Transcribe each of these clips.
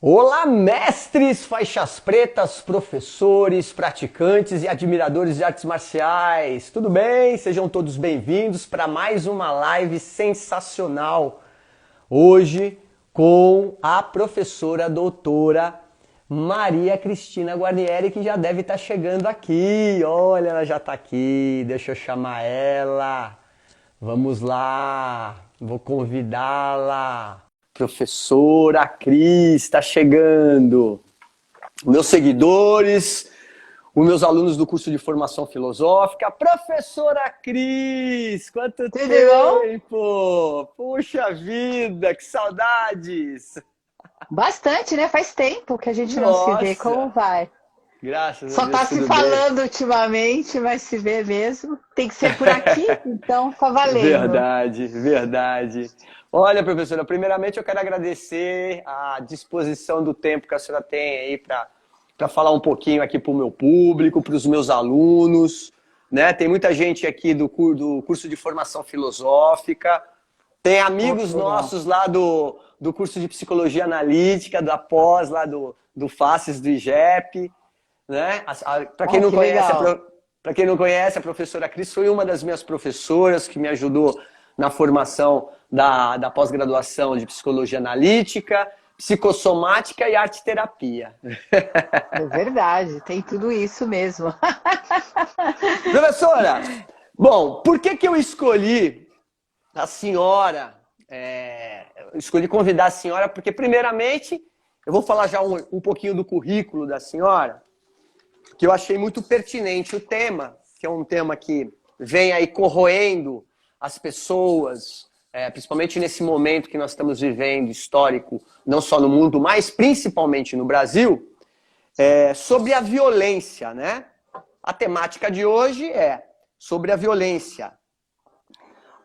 Olá, mestres, faixas pretas, professores, praticantes e admiradores de artes marciais. Tudo bem? Sejam todos bem-vindos para mais uma live sensacional. Hoje com a professora doutora Maria Cristina Guarnieri, que já deve estar chegando aqui. Olha, ela já está aqui. Deixa eu chamar ela. Vamos lá. Vou convidá-la. Professora Cris está chegando. Meus seguidores, os meus alunos do curso de formação filosófica. Professora Cris, quanto Tudo bom? tempo! Puxa vida, que saudades! Bastante, né? Faz tempo que a gente não se vê. Como Nossa, vai? graças a Só Deus, tá se tudo bem. falando ultimamente, mas se vê mesmo. Tem que ser por aqui, então tá valendo. Verdade, verdade. Olha, professora, primeiramente eu quero agradecer a disposição do tempo que a senhora tem aí para falar um pouquinho aqui para o meu público, para os meus alunos, né? Tem muita gente aqui do curso de formação filosófica, tem Pô, que amigos legal. nossos lá do curso de psicologia analítica, da pós lá do FACES do IGEP, né? Para quem Ah, não que conhece, legal. para quem não conhece, a professora Cris foi uma das minhas professoras que me ajudou na formação da pós-graduação de psicologia analítica, psicossomática e arte-terapia. É verdade, tem tudo isso mesmo. Professora, bom, por que eu escolhi a senhora? Eu escolhi convidar a senhora porque, primeiramente, eu vou falar já um pouquinho do currículo da senhora, que eu achei muito pertinente o tema, que é um tema que vem aí corroendo as pessoas, principalmente nesse momento que nós estamos vivendo, histórico, não só no mundo, mas principalmente no Brasil, sobre a violência, né? A temática de hoje é sobre a violência.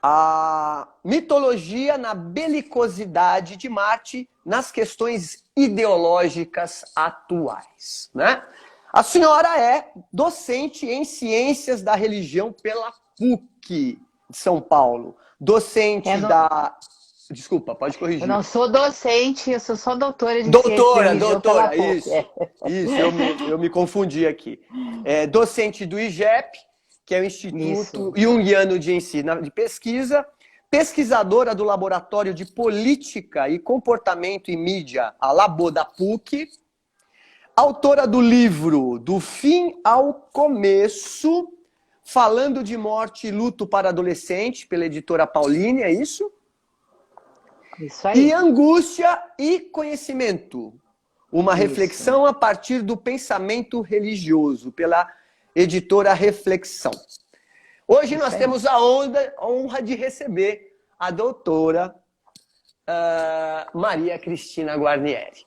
A mitologia na belicosidade de Marte nas questões ideológicas atuais, né? A senhora é docente em Ciências da Religião pela PUC de São Paulo. Eu Docente não, da... Desculpa, pode eu corrigir. não sou docente, eu sou só doutora de ciência de religião pela Doutora, PUC. isso. Isso, eu me confundi aqui. Docente do IGEP, que é o Instituto Isso, Jungiano de Ensino de Pesquisa, pesquisadora do Laboratório de Política e Comportamento e Mídia, a Labo da PUC, autora do livro Do Fim ao Começo, falando de morte e luto para adolescente, pela editora Pauline, é isso? isso E aí. Angústia e Conhecimento, uma Isso, reflexão a partir do pensamento religioso, pela editora Reflexão. Hoje isso nós aí. temos a honra de receber a doutora Maria Cristina Guarnieri.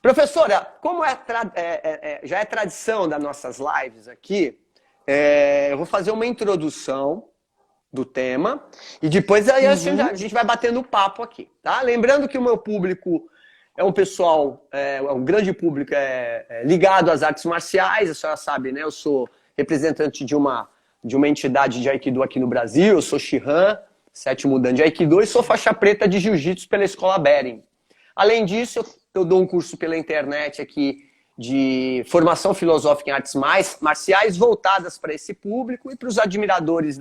Professora, como já é tradição das nossas lives aqui, eu vou fazer uma introdução do tema e depois aí a Uhum. gente vai batendo papo aqui, tá? Lembrando que o meu público é um pessoal, um grande público ligado às artes marciais, a senhora sabe, né? Eu sou representante de uma entidade de Aikido aqui no Brasil, eu sou Shihan, sétimo dan de Aikido, e sou faixa preta de Jiu-Jitsu pela Escola Bering. Além disso, eu dou um curso pela internet aqui de formação filosófica em artes marciais voltadas para esse público e para os admiradores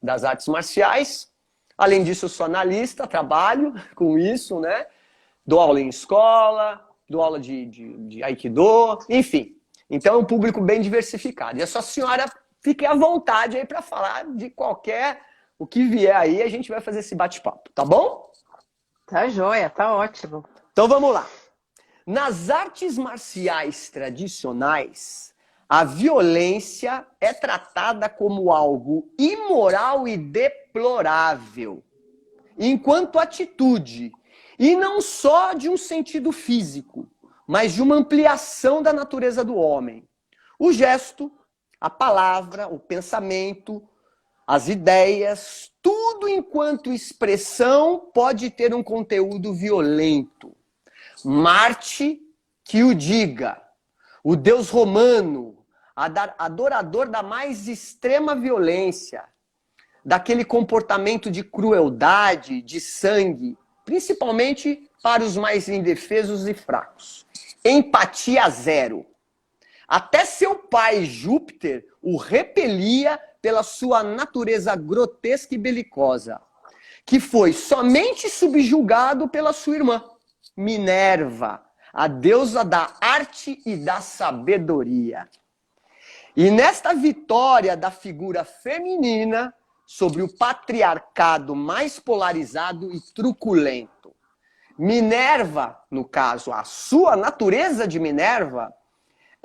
das artes marciais. Além disso, eu sou analista, trabalho com isso, né? Dou aula em escola, dou aula de Aikido, enfim. Então é um público bem diversificado. E a sua senhora fique à vontade aí para falar de o que vier aí, a gente vai fazer esse bate-papo, tá bom? Tá joia, tá ótimo. Então vamos lá. Nas artes marciais tradicionais, a violência é tratada como algo imoral e deplorável, enquanto atitude, e não só de um sentido físico, mas de uma ampliação da natureza do homem. O gesto, a palavra, o pensamento, as ideias, tudo enquanto expressão pode ter um conteúdo violento. Marte que o diga, o deus romano, adorador da mais extrema violência, daquele comportamento de crueldade, de sangue, principalmente para os mais indefesos e fracos. Empatia zero. Até seu pai, Júpiter, o repelia pela sua natureza grotesca e belicosa, que foi somente subjugado pela sua irmã, Minerva, a deusa da arte e da sabedoria. E nesta vitória da figura feminina sobre o patriarcado mais polarizado e truculento, Minerva, no caso, a sua natureza de Minerva,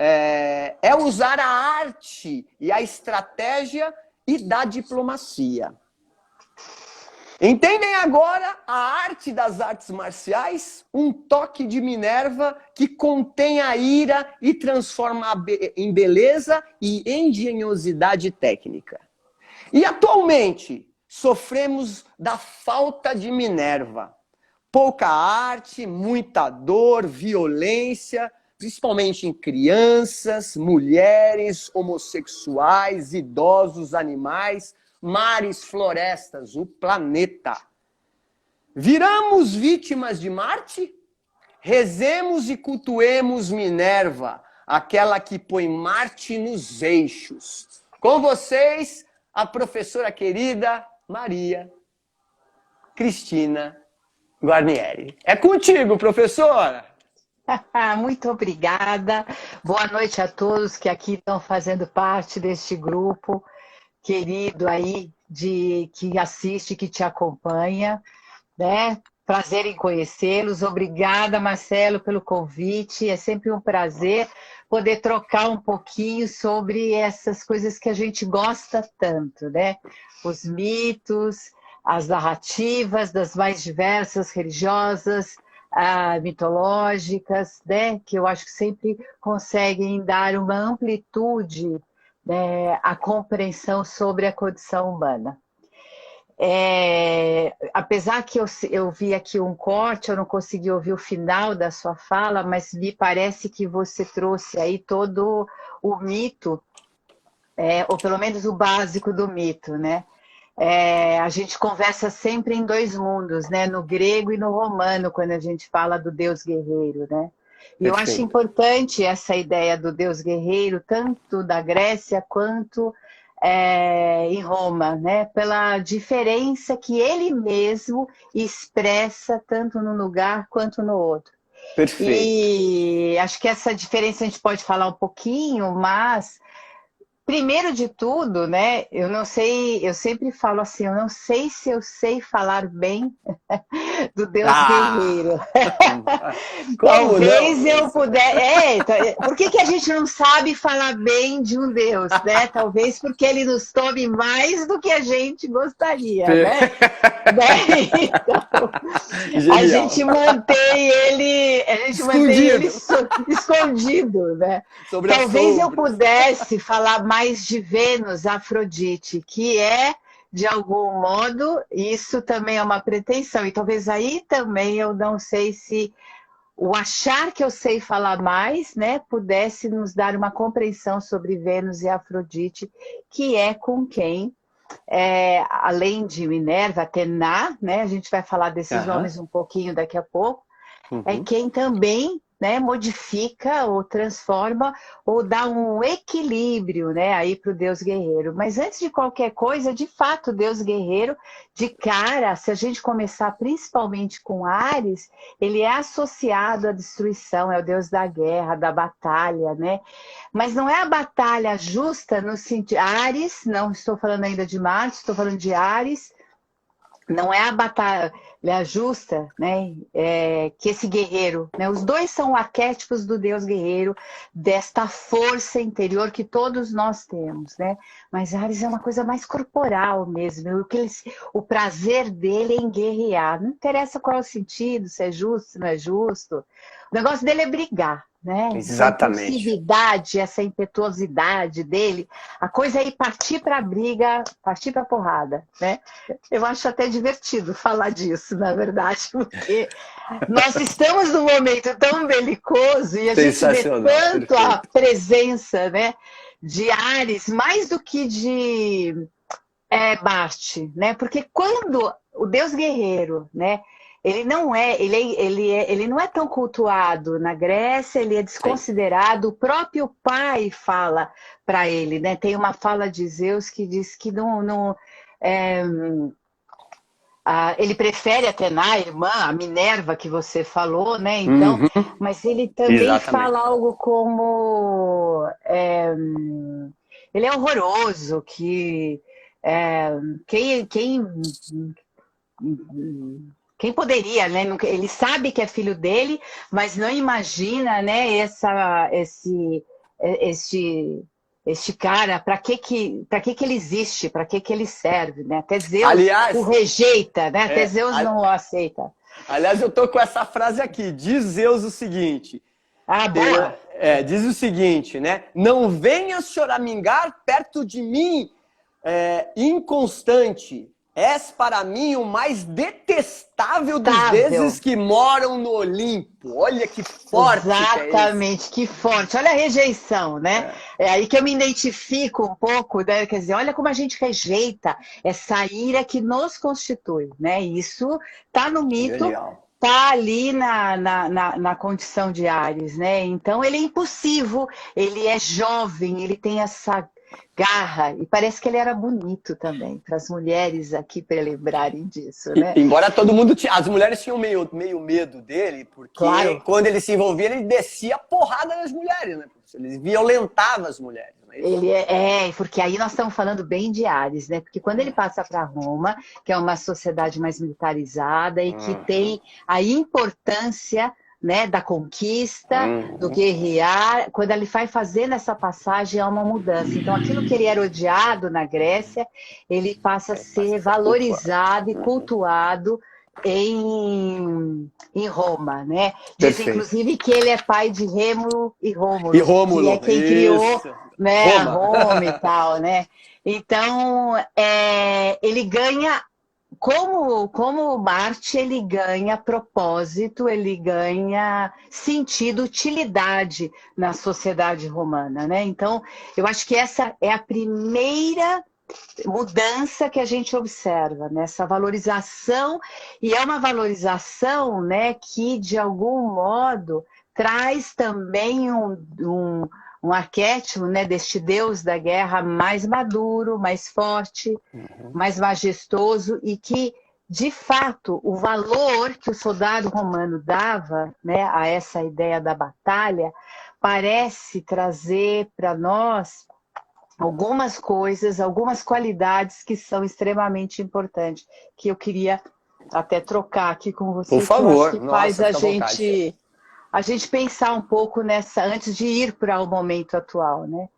é usar a arte e a estratégia e da diplomacia. Entendem agora a arte das artes marciais? Um toque de Minerva que contém a ira e transforma em beleza e engenhosidade técnica. E atualmente sofremos da falta de Minerva. Pouca arte, muita dor, violência, principalmente em crianças, mulheres, homossexuais, idosos, animais, mares, florestas, o planeta. Viramos vítimas de Marte? Rezemos e cultuemos Minerva, aquela que põe Marte nos eixos. Com vocês, a professora querida Maria Cristina Guarnieri. É contigo, professora! Muito obrigada. Boa noite a todos que aqui estão fazendo parte deste grupo querido aí, que assiste, que te acompanha, né? Prazer em conhecê-los. Obrigada, Marcelo, pelo convite. É sempre um prazer poder trocar um pouquinho sobre essas coisas que a gente gosta tanto, né? Os mitos, as narrativas das mais diversas religiosas, mitológicas, né? Que eu acho que sempre conseguem dar uma amplitude, né, à compreensão sobre a condição humana. Apesar que eu vi aqui um corte, eu não consegui ouvir o final da sua fala, mas me parece que você trouxe aí todo o mito, ou pelo menos o básico do mito, né? A gente conversa sempre em dois mundos, né? No grego e no romano, quando a gente fala do Deus guerreiro, né? E eu acho importante essa ideia do Deus guerreiro, tanto da Grécia quanto em Roma, né? Pela diferença que ele mesmo expressa tanto num lugar quanto no outro. Perfeito. E acho que essa diferença a gente pode falar um pouquinho, mas primeiro de tudo, né? Eu não sei, eu sempre falo assim, eu não sei se eu sei falar bem do Deus guerreiro. Talvez eu pudesse. Por que a gente não sabe falar bem de um Deus, né? Talvez porque ele nos tome mais do que a gente gostaria, né? Então, a gente mantém ele escondido, né? Talvez eu pudesse falar mais de Vênus, Afrodite, que é, de algum modo, isso também é uma pretensão. E talvez aí também eu não sei se o achar que eu sei falar mais, né, pudesse nos dar uma compreensão sobre Vênus e Afrodite, que é com quem, além de Minerva, Atena, né, a gente vai falar desses nomes um pouquinho daqui a pouco, é quem também, né, modifica ou transforma ou dá um equilíbrio, né, aí para o Deus guerreiro. Mas antes de qualquer coisa, de fato, o Deus guerreiro, de cara, se a gente começar principalmente com Áries, ele é associado à destruição, é o Deus da guerra, da batalha, né? Mas não é a batalha justa no sentido... Áries, não estou falando ainda de Marte, estou falando de Áries, não é a batalha justa, né, que esse guerreiro, né, os dois são arquétipos do Deus guerreiro, desta força interior que todos nós temos, né? Mas Ares é uma coisa mais corporal mesmo, o prazer dele é em guerrear, não interessa qual é o sentido, se é justo, se não é justo, o negócio dele é brigar, né? Exatamente. Essa impulsividade, essa impetuosidade dele, a coisa é ir partir para a briga, partir para a porrada, né? Eu acho até divertido falar disso, na verdade, porque nós estamos num momento tão belicoso e a gente vê tanto a presença, né, de Ares, mais do que de Marte, né? Porque quando o Deus guerreiro, né, ele não é tão cultuado na Grécia, ele é desconsiderado. O próprio pai fala para ele, né? Tem uma fala de Zeus que diz que ele prefere Atena, a irmã, a Minerva que você falou, né? Então, mas ele também fala algo como ele é horroroso, que quem poderia, né? Ele sabe que é filho dele, mas não imagina, né? Este cara, para que ele existe, para que ele serve, né? Até Zeus o rejeita, né? Até Zeus não o aceita. Aliás, eu tô com essa frase aqui. Diz Zeus o seguinte. Boa. Diz o seguinte, né? Não venhas choramingar perto de mim, inconstante. És para mim o mais detestável dos deuses que moram no Olimpo. Olha que forte. Exatamente, que forte. Olha a rejeição, né? É aí que eu me identifico um pouco, né? Quer dizer, olha como a gente rejeita essa ira que nos constitui, né? Isso tá no mito. Genial. Tá ali na condição de Ares, né? Então ele é impulsivo, ele é jovem, ele tem essa garra, e parece que ele era bonito também, para as mulheres aqui para lembrarem disso, né? Embora todo mundo as mulheres tinham meio medo dele, porque quando ele se envolvia, ele descia porrada nas mulheres, né? Ele violentava as mulheres. Ele porque aí nós estamos falando bem de Ares, né? Porque quando ele passa para Roma, que é uma sociedade mais militarizada e que tem a importância, né, da conquista, do guerrear, quando ele vai fazendo essa passagem, há uma mudança. Então, aquilo que ele era odiado na Grécia, ele passa a ser valorizado e cultuado em Roma, né? Diz, inclusive, que ele é pai de Rêmulo e Rômulo. E Rômulo, que é quem criou, né, Roma e tal, né? Então, ele ganha... Como Marte, ele ganha propósito, ele ganha sentido, utilidade na sociedade romana, né? Então, eu acho que essa é a primeira mudança que a gente observa, né? Essa valorização, e é uma valorização, né, que, de algum modo, traz também um arquétipo, né, deste deus da guerra mais maduro, mais forte, mais majestoso, e que, de fato, o valor que o soldado romano dava, né, a essa ideia da batalha parece trazer para nós algumas coisas, algumas qualidades que são extremamente importantes, que eu queria até trocar aqui com você. Por favor. Que faz a gente pensar um pouco nessa, antes de ir para o momento atual, né?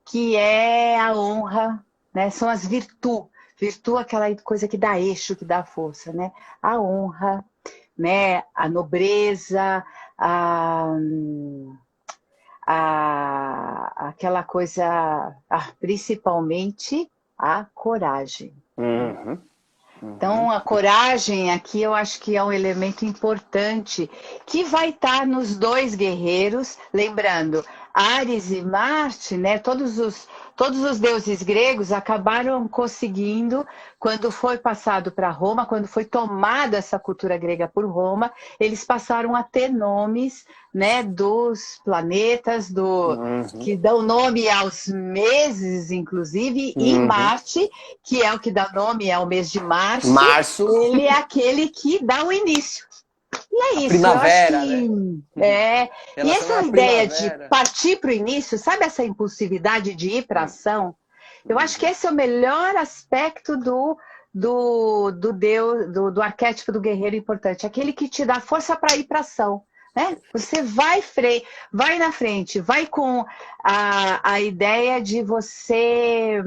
Que é a honra, né? São as virtudes. Virtude é aquela coisa que dá eixo, que dá força, né? A honra, né? A nobreza, aquela coisa, principalmente a coragem. Então, a coragem aqui eu acho que é um elemento importante que vai estar nos dois guerreiros, lembrando, Ares e Marte, né, todos os deuses gregos acabaram conseguindo, quando foi passado para Roma, quando foi tomada essa cultura grega por Roma, eles passaram a ter nomes, né, dos planetas, que dão nome aos meses, inclusive, e Marte, que é o que dá nome ao mês de março, ele é aquele que dá o início. E é isso, primavera, eu acho que, né? E essa ideia de partir para o início, sabe essa impulsividade de ir para a ação? Eu acho que esse é o melhor aspecto do arquétipo do guerreiro importante, aquele que te dá força para ir para a ação. Né? Você vai na frente, vai com a ideia de você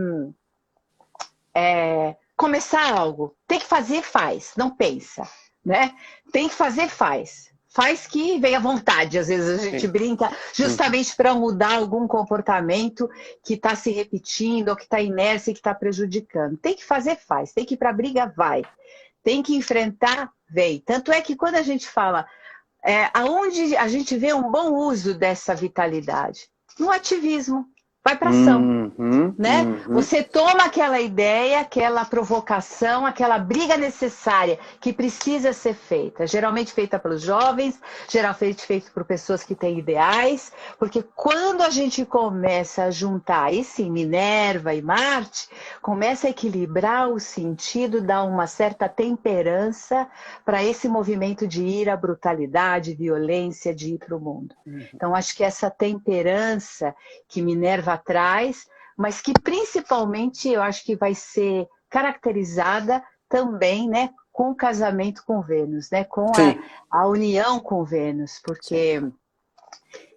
começar algo. Tem que fazer, faz, não pensa. Né? Tem que fazer, faz. Faz que venha à vontade. Às vezes a gente brinca justamente para mudar algum comportamento que está se repetindo ou que está inércia e que está prejudicando. Tem que fazer, faz. Tem que ir para a briga, vai. Tem que enfrentar, vem. Tanto é que quando a gente fala aonde a gente vê um bom uso dessa vitalidade? No ativismo. vai para ação. Né? Você toma aquela ideia, aquela provocação, aquela briga necessária que precisa ser feita, geralmente feita pelos jovens, geralmente feita por pessoas que têm ideais, porque quando a gente começa a juntar, aí sim, Minerva e Marte, começa a equilibrar o sentido, dá uma certa temperança para esse movimento de ira, brutalidade, violência, de ir para o mundo. Então, acho que essa temperança que Minerva traz, mas que principalmente eu acho que vai ser caracterizada também, né, com o casamento com Vênus, né, com a união com Vênus, porque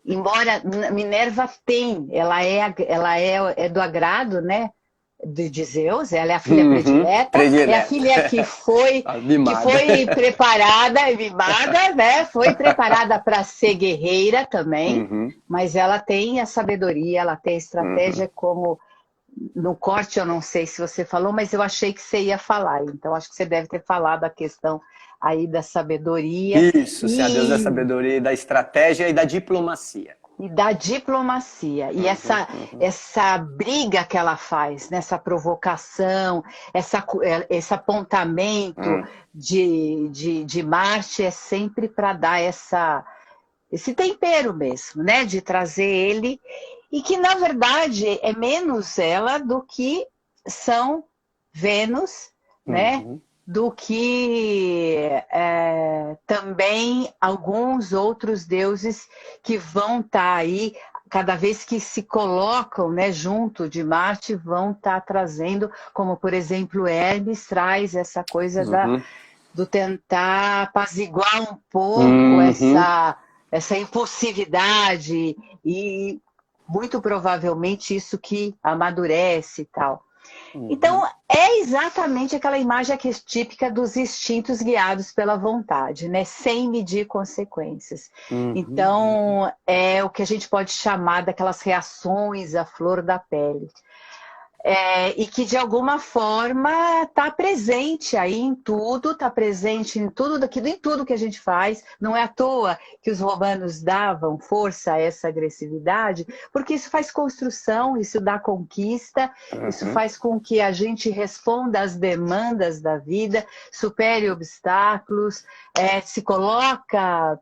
embora Minerva ela é do agrado, né, de Zeus, ela é a filha predileta, é a filha que foi preparada, mimada, né? Foi preparada para ser guerreira também, mas ela tem a sabedoria, ela tem a estratégia, como no corte eu não sei se você falou, mas eu achei que você ia falar, então acho que você deve ter falado a questão aí da sabedoria. Isso, se a deusa da sabedoria, da estratégia e da diplomacia. E da diplomacia. E essa briga que ela faz, nessa provocação, esse apontamento de Marte é sempre para dar esse tempero mesmo, né? De trazer ele. E que, na verdade, é menos ela do que são Vênus, né? Do que também alguns outros deuses que vão estar aí, cada vez que se colocam, né, junto de Marte, vão estar trazendo, como por exemplo Hermes traz essa coisa do tentar apaziguar um pouco essa impulsividade e muito provavelmente isso que amadurece e tal. Então, é exatamente aquela imagem arquetípica dos instintos guiados pela vontade, né? Sem medir consequências. Então, é o que a gente pode chamar daquelas reações à flor da pele. E que, de alguma forma, está presente aí em tudo, está presente em tudo que a gente faz. Não é à toa que os romanos davam força a essa agressividade, porque isso faz construção, isso dá conquista, isso faz com que a gente responda às demandas da vida, supere obstáculos, se coloca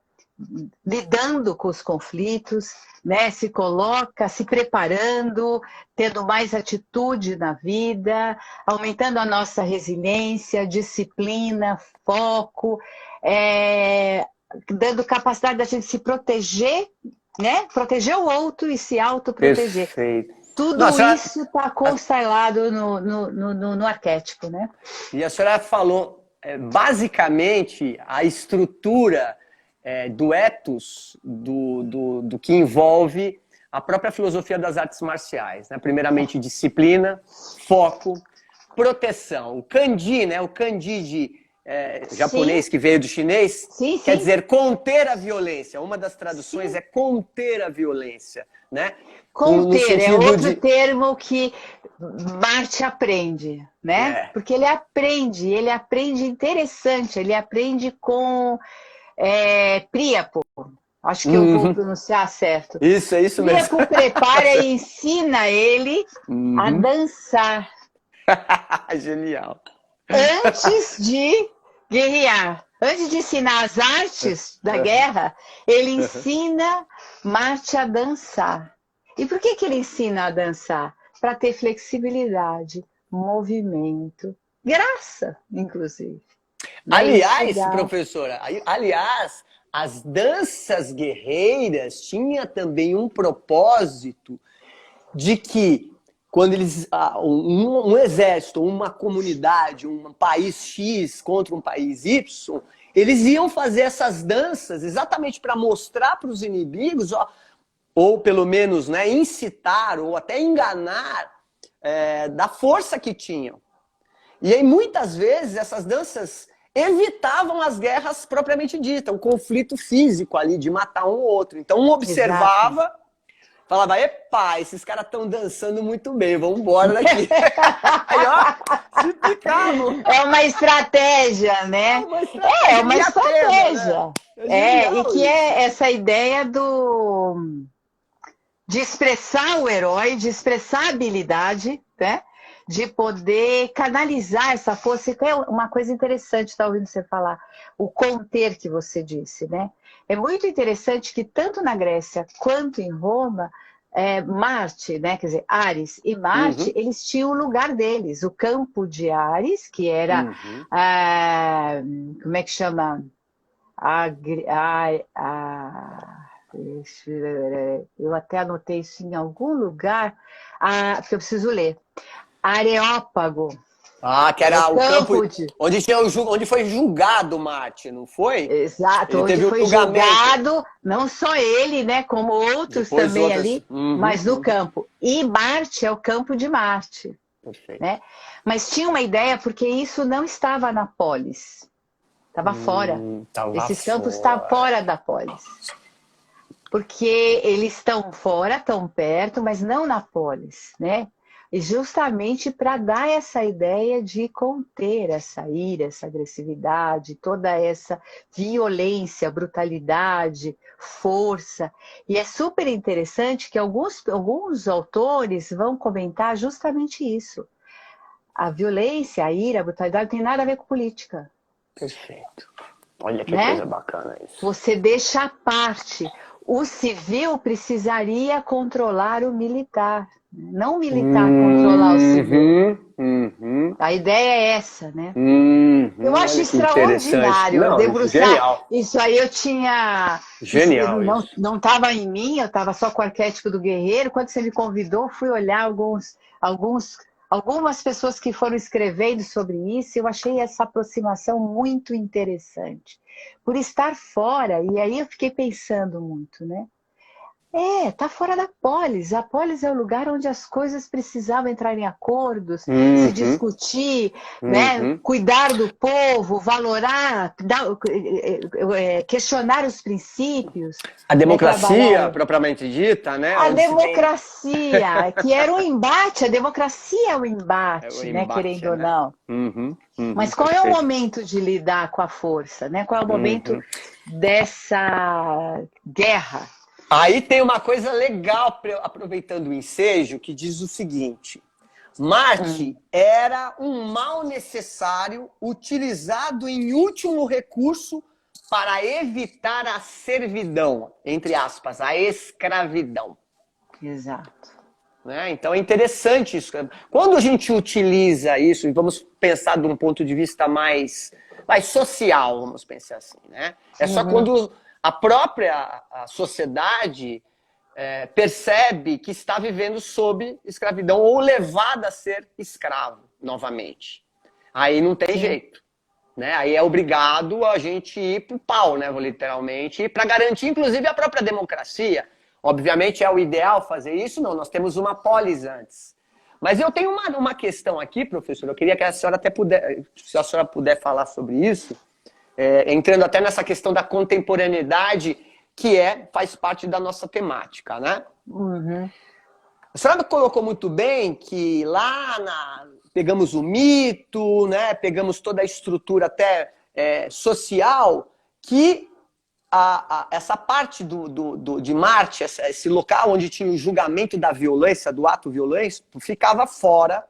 lidando com os conflitos, né? Se coloca se preparando, tendo mais atitude na vida, aumentando a nossa resiliência, disciplina, foco, dando capacidade da gente se proteger, né? Proteger o outro e se autoproteger. Perfeito. Tudo isso está constelado no arquétipo, né? E a senhora falou, basicamente, a estrutura do ethos, do que envolve a própria filosofia das artes marciais, né? Primeiramente, disciplina, foco, proteção. O kanji, né? O kanji japonês que veio do chinês, quer dizer conter a violência. Uma das traduções é conter a violência, né? Conter é outro termo que Marte aprende, né? Porque ele aprende interessante, ele aprende com Príapo. Acho que eu vou pronunciar certo. Isso, é isso mesmo. Príapo prepara e ensina ele a dançar. Genial. Antes de guerrear. Antes de ensinar as artes da guerra, ele ensina Marte a dançar. E por que ele ensina a dançar? Para ter flexibilidade, movimento, graça, inclusive. Aliás, professora, as danças guerreiras tinham também um propósito de que quando um exército, uma comunidade, um país X contra um país Y, eles iam fazer essas danças exatamente para mostrar para os inimigos, ou pelo menos, né, incitar ou até enganar da força que tinham. E aí muitas vezes essas danças evitavam as guerras propriamente ditas, o conflito físico ali de matar um ou outro. Então um observava, falava, epa, esses caras estão dançando muito bem, vamos embora daqui. Aí, ó, se picavam. É uma estratégia, né? É uma estratégia. Né? E que é essa ideia de expressar o herói, de expressar a habilidade, né? De poder canalizar essa força. E é uma coisa interessante, está ouvindo você falar, o conter que você disse, né? É muito interessante que tanto na Grécia quanto em Roma, Marte, né? Quer dizer, Ares e Marte, eles tinham o lugar deles. O campo de Ares, que era, como é que chama? Eu até anotei isso em algum lugar, que eu preciso ler. Areópago. Que era o campo onde foi julgado Marte, não foi? Exato, ele onde teve foi julgado, não só ele, né, como outros depois também ali, mas no campo. E Marte é o campo de Marte. Perfeito. Né? Mas tinha uma ideia, porque isso não estava na polis. Estava fora. Esses campos estavam fora da polis. Porque eles estão fora, estão perto, mas não na polis, né? E justamente para dar essa ideia de conter essa ira, essa agressividade, toda essa violência, brutalidade, força. E é super interessante que alguns autores vão comentar justamente isso. A violência, a ira, a brutalidade não tem nada a ver com política. Perfeito. Olha que coisa bacana isso. Você deixa à parte. O civil precisaria controlar o militar. Não o militar controlar o civil. A ideia é essa, né? Eu acho extraordinário. Não, genial. Isso aí eu tinha... Genial. Não estava em mim, eu estava só com o arquétipo do guerreiro. Quando você me convidou, fui olhar algumas pessoas que foram escrevendo sobre isso. Eu achei essa aproximação muito interessante. Por estar fora, e aí eu fiquei pensando muito, né? Tá fora da polis. A polis é o lugar onde as coisas precisavam entrar em acordos, se discutir, né? Cuidar do povo, valorar, questionar os princípios. A democracia, propriamente dita, né? A democracia, que era um embate, a democracia é o embate, né? Querendo ou não. Mas qual é o momento de lidar com a força, né? Qual é o momento dessa guerra? Aí tem uma coisa legal, aproveitando o ensejo, que diz o seguinte: Marte era um mal necessário utilizado em último recurso para evitar a servidão, entre aspas, a escravidão. Exato. Né? Então é interessante isso. Quando a gente utiliza isso, e vamos pensar de um ponto de vista mais social, vamos pensar assim, né? É só quando a própria sociedade percebe que está vivendo sob escravidão ou levada a ser escravo novamente. Aí não tem jeito. Né? Aí é obrigado a gente ir pro pau, né? Literalmente, para garantir, inclusive, a própria democracia. Obviamente é o ideal fazer isso, não. Nós temos uma polis antes. Mas eu tenho uma questão aqui, professor. Eu queria que a senhora até se a senhora puder falar sobre isso. Entrando até nessa questão da contemporaneidade, que faz parte da nossa temática, né? A senhora colocou muito bem que lá pegamos o mito, né? Pegamos toda a estrutura até social, que essa parte de Marte, esse local onde tinha o julgamento da violência, do ato violento, ficava fora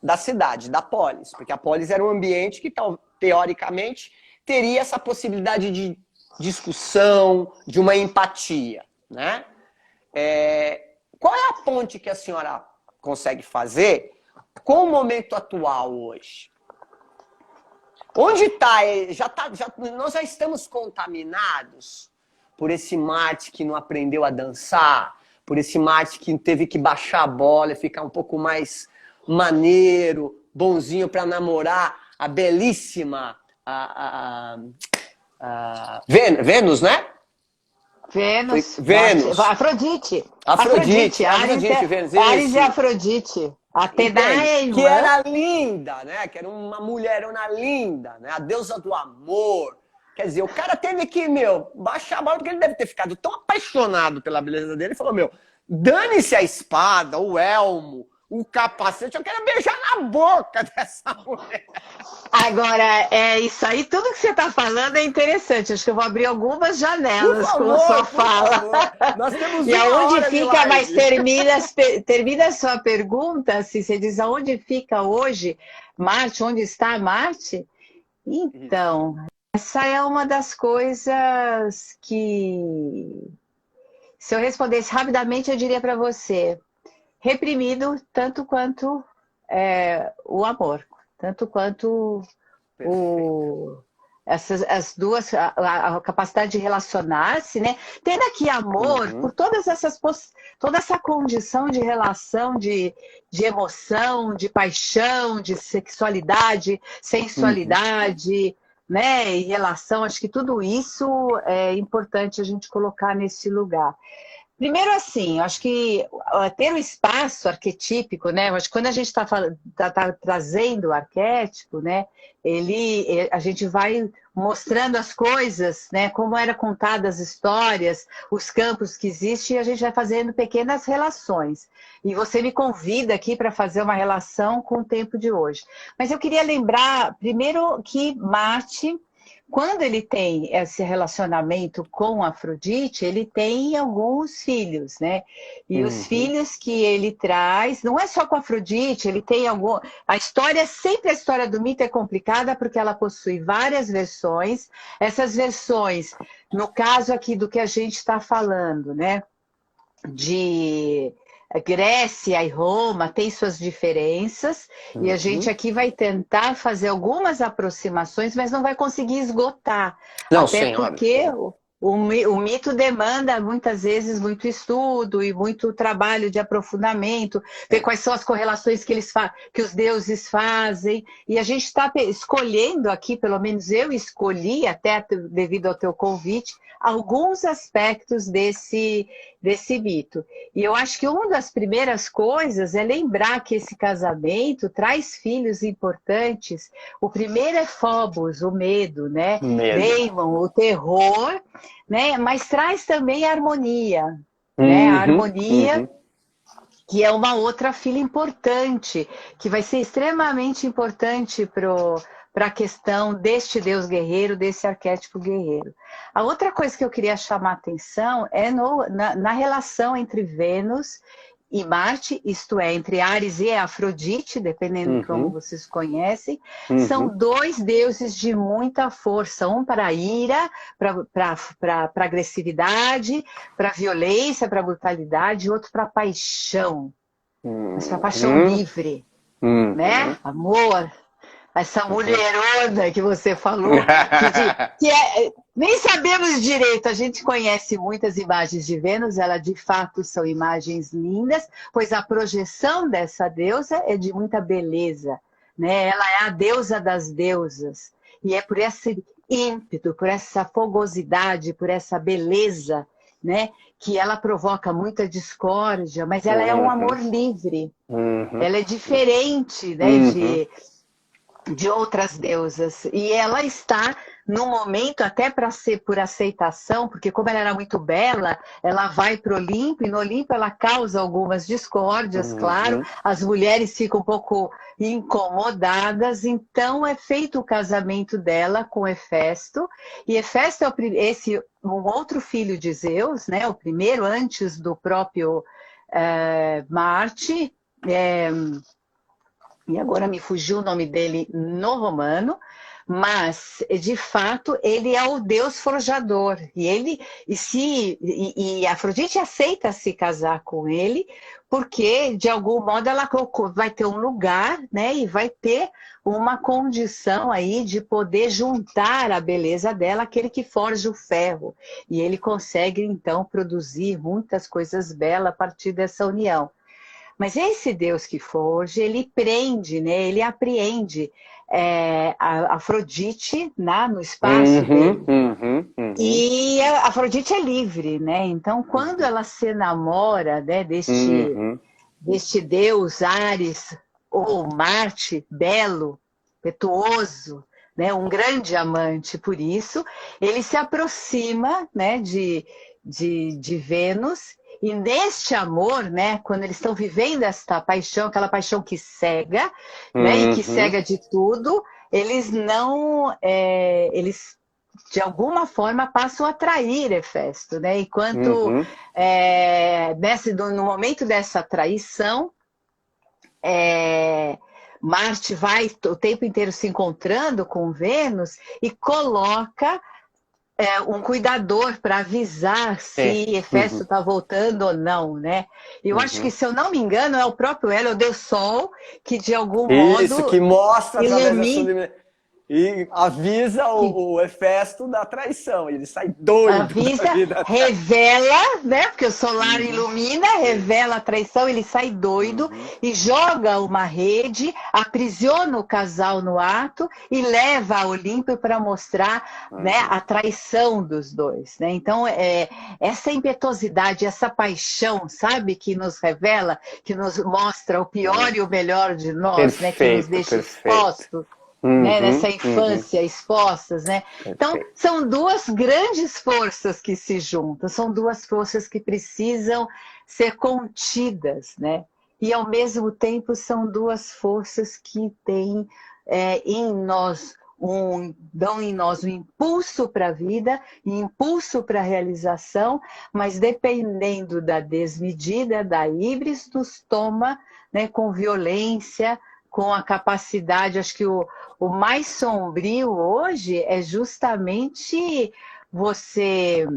da cidade, da polis, porque a polis era um ambiente que, teoricamente, teria essa possibilidade de discussão, de uma empatia, né? Qual é a ponte que a senhora consegue fazer com o momento atual hoje? Onde está? Nós já estamos contaminados por esse Marte que não aprendeu a dançar, por esse Marte que teve que baixar a bola e ficar um pouco mais maneiro, bonzinho para namorar a belíssima Vênus, né? Vênus. Afrodite. Vênus. Ares e Afrodite. Atena é irmã. Que era linda, né? Que era uma mulherona linda, né? A deusa do amor. Quer dizer, o cara teve que, baixar a bola, porque ele deve ter ficado tão apaixonado pela beleza dele. Ele falou, dane-se a espada, o elmo, o capacete, eu quero beijar na boca dessa mulher. Agora, isso aí, tudo que você está falando é interessante. Acho que eu vou abrir algumas janelas com a sua fala. Nós temos e aonde fica, mas termina a sua pergunta, se você diz aonde fica hoje Marte, onde está Marte? Então, essa é uma das coisas que, se eu respondesse rapidamente, eu diria para você, reprimido tanto quanto o amor, tanto quanto as duas, a capacidade de relacionar-se, né? Tendo aqui amor por toda essa condição de relação, de emoção, de paixão, de sexualidade, sensualidade, né? E relação, acho que tudo isso é importante a gente colocar nesse lugar. Primeiro, assim, acho que ter um espaço arquetípico, né? Acho que quando a gente está trazendo o arquétipo, né? A gente vai mostrando as coisas, né? Como eram contadas as histórias, os campos que existem, e a gente vai fazendo pequenas relações. E você me convida aqui para fazer uma relação com o tempo de hoje. Mas eu queria lembrar, primeiro, que Marte, quando ele tem esse relacionamento com Afrodite, ele tem alguns filhos, né? E os filhos que ele traz, não é só com Afrodite, ele tem algum... Sempre a história do mito é complicada porque ela possui várias versões. Essas versões, no caso aqui do que a gente está falando, né? De Grécia e Roma tem suas diferenças, e a gente aqui vai tentar fazer algumas aproximações, mas não vai conseguir esgotar. Não, até senhora. Porque o mito demanda muitas vezes muito estudo e muito trabalho de aprofundamento, ver quais são as correlações que os deuses fazem, e a gente está escolhendo aqui, pelo menos eu escolhi, até devido ao teu convite, alguns aspectos desse mito. E eu acho que uma das primeiras coisas é lembrar que esse casamento traz filhos importantes. O primeiro é Phobos, o medo, né? Daemon, o terror, né? Mas traz também a harmonia, né? A harmonia, que é uma outra filha importante, que vai ser extremamente importante para a questão deste Deus guerreiro, desse arquétipo guerreiro. A outra coisa que eu queria chamar a atenção é na relação entre Vênus e Marte, isto é, entre Áries e Afrodite, dependendo de como vocês conhecem, são dois deuses de muita força, um para a ira, para a agressividade, para a violência, para a brutalidade, e outro para a paixão, mas para a paixão livre, né? Amor. Essa mulherona que você falou, nem sabemos direito, a gente conhece muitas imagens de Vênus, ela de fato são imagens lindas, pois a projeção dessa deusa é de muita beleza, né? Ela é a deusa das deusas, e é por esse ímpeto, por essa fogosidade, por essa beleza, né, que ela provoca muita discórdia, mas ela é um amor livre, ela é diferente, né, de outras deusas, e ela está no momento até para ser por aceitação, porque como ela era muito bela, ela vai para o Olimpo, e no Olimpo ela causa algumas discórdias, claro, as mulheres ficam um pouco incomodadas, então é feito o casamento dela com Hefesto, e Hefesto é um outro filho de Zeus, né, o primeiro antes do próprio Marte, e agora me fugiu o nome dele no romano, mas de fato ele é o deus forjador, e Afrodite aceita se casar com ele, porque de algum modo ela vai ter um lugar, né, e vai ter uma condição aí de poder juntar a beleza dela, aquele que forja o ferro, e ele consegue então produzir muitas coisas belas a partir dessa união. Mas esse Deus que forja, ele prende, né? Ele apreende a Afrodite no espaço dele. E a Afrodite é livre, né? Então, quando ela se enamora, né, deste Deus Ares ou Marte, belo, impetuoso, né, um grande amante, por isso, ele se aproxima, né, de Vênus, E neste amor, né, quando eles estão vivendo esta paixão, aquela paixão que cega, né, e que cega de tudo, eles não, eles de alguma forma passam a trair Hefesto, né? Enquanto no momento dessa traição, Marte vai o tempo inteiro se encontrando com Vênus e coloca um cuidador para avisar se Hefesto está voltando ou não, né? Eu acho que, se eu não me engano, é o próprio Hélio de Sol que, de algum modo... Isso, que mostra através da ilumina... E avisa o Hefesto da traição. Ele sai doido avisa, da vida. revela, né? Porque o solar ilumina, revela a traição, ele sai doido e joga uma rede, aprisiona o casal no ato e leva a Olímpio para mostrar, né, a traição dos dois, né? Então, essa impetuosidade, essa paixão, sabe, que nos revela, que nos mostra o pior e o melhor de nós, né? Que nos deixa expostos. Né, nessa infância, expostas, né? Então, são duas grandes forças que se juntam, são duas forças que precisam ser contidas, né? E, ao mesmo tempo, são duas forças que têm em nós dão em nós um impulso para a vida, um impulso para a realização, mas dependendo da desmedida, da híbris, nos toma, né, com violência, com a capacidade. Acho que o mais sombrio hoje é justamente você...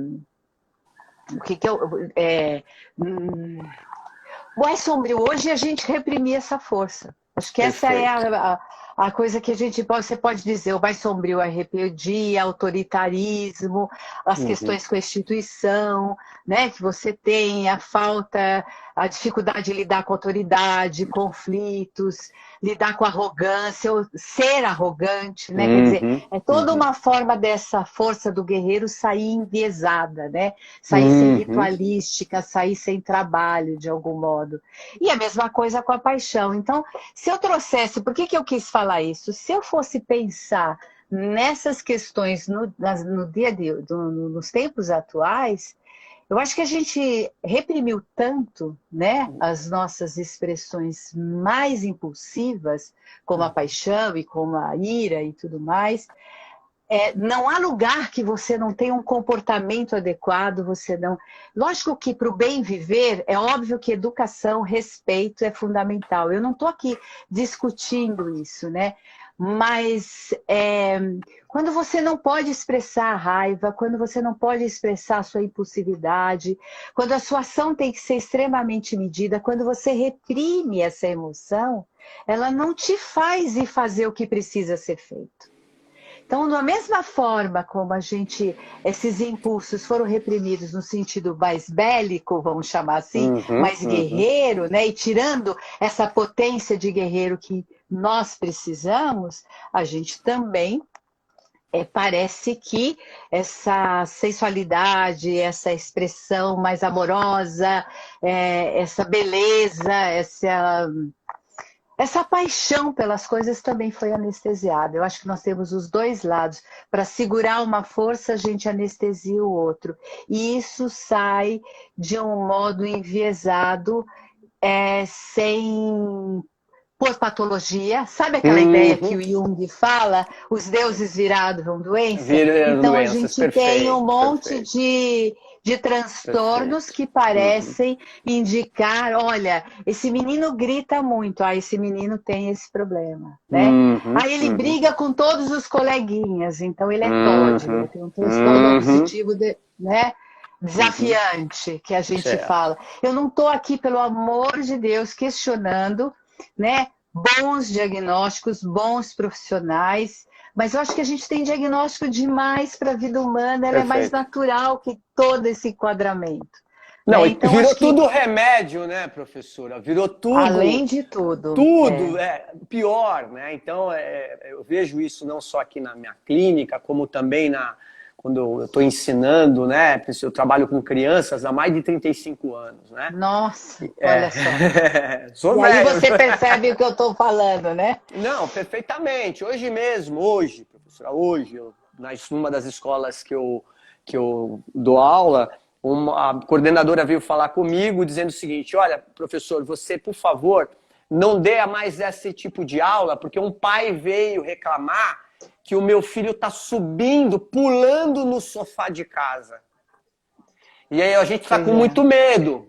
O mais sombrio hoje é a gente reprimir essa força. Acho que essa é a coisa que você pode dizer. O mais sombrio é a rebeldia, autoritarismo, as questões com a instituição, né, que você tem, a dificuldade de lidar com a autoridade, conflitos, lidar com a arrogância, ou ser arrogante, né? Quer dizer, é toda uma forma dessa força do guerreiro sair enviesada, né? Sair sem ritualística, sair sem trabalho, de algum modo. E a mesma coisa com a paixão. Então, se eu trouxesse... Por que eu quis falar isso? Se eu fosse pensar nessas questões no dia a dia, nos tempos atuais, eu acho que a gente reprimiu tanto, né, as nossas expressões mais impulsivas, como a paixão e como a ira e tudo mais. Não há lugar que você não tenha um comportamento adequado, você não... Lógico que para o bem viver, é óbvio que educação, respeito é fundamental. Eu não estou aqui discutindo isso, né? Mas quando você não pode expressar a raiva, quando você não pode expressar a sua impulsividade, quando a sua ação tem que ser extremamente medida, quando você reprime essa emoção, ela não te faz ir fazer o que precisa ser feito. Então, da mesma forma como esses impulsos foram reprimidos no sentido mais bélico, vamos chamar assim, mais guerreiro, né? E tirando essa potência de guerreiro que nós precisamos, a gente também parece que essa sensualidade, essa expressão mais amorosa, essa beleza, essa paixão pelas coisas também foi anestesiada. Eu acho que nós temos os dois lados. Para segurar uma força, a gente anestesia o outro. E isso sai de um modo enviesado, por patologia. Sabe aquela ideia que o Jung fala? Os deuses viraram doença? Então a gente tem um monte de transtornos que parecem indicar, olha, esse menino grita muito, esse menino tem esse problema, né? Aí ele briga com todos os coleguinhas, então ele é tódico, ele tem um transtorno obsessivo, né? Desafiante, que a gente fala. Eu não estou aqui, pelo amor de Deus, questionando, né, bons diagnósticos, bons profissionais, mas eu acho que a gente tem diagnóstico demais para a vida humana, ela é mais natural que todo esse enquadramento. Não, né? Então, virou tudo remédio, né, professora? Virou tudo. Além de tudo. Tudo pior, né? Então, eu vejo isso não só aqui na minha clínica, como também quando eu estou ensinando, né? Eu trabalho com crianças há mais de 35 anos, né? Nossa, olha só. Sou e velho. Aí você percebe o que eu estou falando, né? Não, perfeitamente. Hoje mesmo, professora, numa das escolas que eu dou aula, a coordenadora veio falar comigo dizendo o seguinte: olha, professor, você, por favor, não dê mais esse tipo de aula, porque um pai veio reclamar que o meu filho está subindo, pulando no sofá de casa. E aí a gente está com muito medo.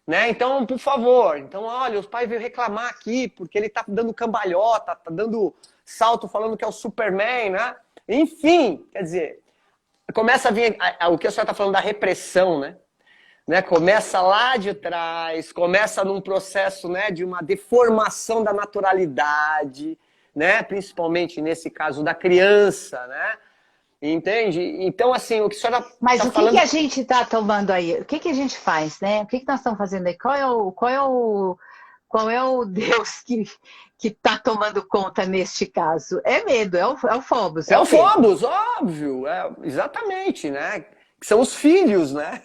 Né? Então, por favor, então, olha, os pais veio reclamar aqui, porque ele tá dando cambalhota, tá dando salto, falando que é o Superman, né? Enfim, quer dizer, começa a vir o que a senhora está falando da repressão, né? Começa lá de trás, começa num processo, né, de uma deformação da naturalidade, né? Principalmente nesse caso da criança, né? Entende? Então, assim, o que a senhora Mas tá o que, falando... que a gente está tomando aí? O que, que a gente faz, né? O que, que nós estamos fazendo aí? Qual é o Deus que está tomando conta neste caso? É medo, é o Phobos, É é o o medo. Phobos, óbvio, exatamente, né? Que são os filhos, né?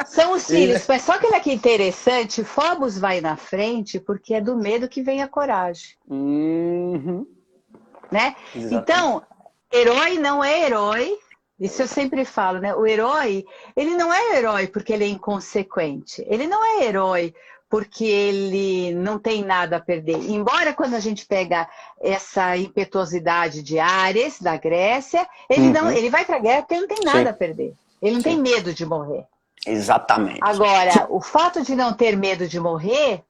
São os filhos, mas só que olha que interessante, Phobos vai na frente porque é do medo que vem a coragem. Uhum. Né? Exatamente. Então, herói não é herói, isso eu sempre falo, né? O herói, ele não é herói porque ele é inconsequente, ele não é herói porque ele não tem nada a perder. Embora quando a gente pega essa impetuosidade de Ares, da Grécia, ele vai para a guerra porque ele não tem nada a perder. Ele não tem medo de morrer. Exatamente. Agora, o fato de não ter medo de morrer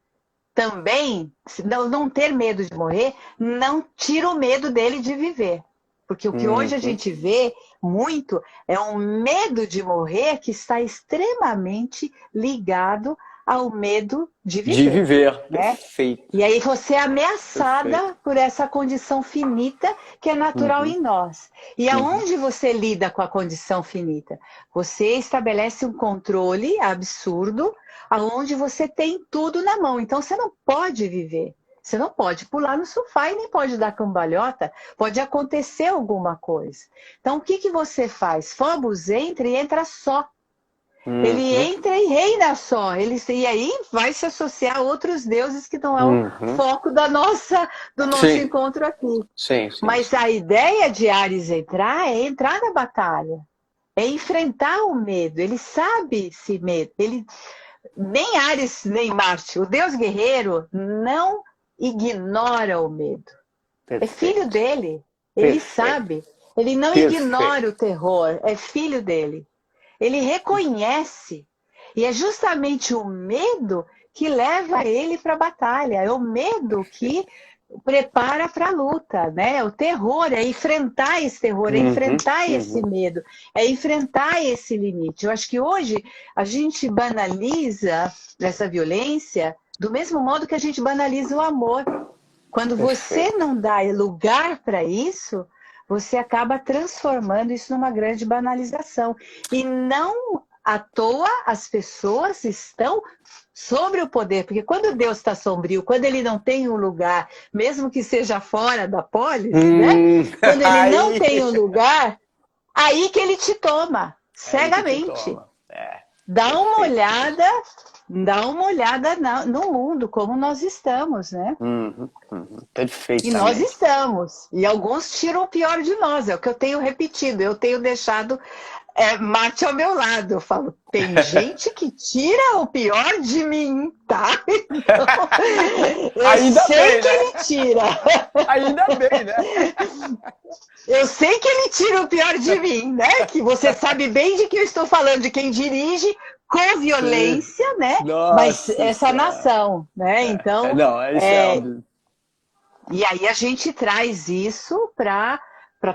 também, não ter medo de morrer, não tira o medo dele de viver. Porque o que hoje a gente vê muito é um medo de morrer que está extremamente ligado ao medo de viver. De viver, né? Perfeito. E aí você é ameaçada por essa condição finita que é natural em nós. E aonde você lida com a condição finita? Você estabelece um controle absurdo, aonde você tem tudo na mão. Então você não pode viver. Você não pode pular no sofá e nem pode dar cambalhota. Pode acontecer alguma coisa. Então o que, que você faz? Phobos entra e entra só. Ele entra e reina só. E aí vai se associar a outros deuses que não é o foco do nosso encontro aqui. Sim. Mas a ideia de Ares entrar é entrar na batalha. É enfrentar o medo. Ele sabe esse medo. Nem Ares, nem Marte. O deus guerreiro não ignora o medo. Perfeito. É filho dele. Ele sabe. Ele não ignora o terror. É filho dele. Ele reconhece. E é justamente o medo que leva ele para a batalha. É o medo que prepara para a luta, né? O terror é enfrentar esse terror, é enfrentar esse medo, é enfrentar esse limite. Eu acho que hoje a gente banaliza essa violência do mesmo modo que a gente banaliza o amor. Quando você não dá lugar para isso, você acaba transformando isso numa grande banalização. E não à toa as pessoas estão sobre o poder, porque quando Deus está sombrio, quando ele não tem um lugar, mesmo que seja fora da polis, né? Quando ele não tem um lugar, aí que ele te toma, cegamente. Dá uma olhada no mundo, como nós estamos, né? Perfeitamente. E nós estamos. E alguns tiram o pior de nós, é o que eu tenho repetido, eu tenho deixado Marte ao meu lado. Eu falo, tem gente que tira o pior de mim, tá? Então, eu sei que ele tira. Ainda bem, né? Eu sei que ele tira o pior de mim, né? Que você sabe bem de que eu estou falando, de quem dirige com violência, né? Nossa, mas essa nação, né? Então, isso é óbvio. E aí a gente traz isso para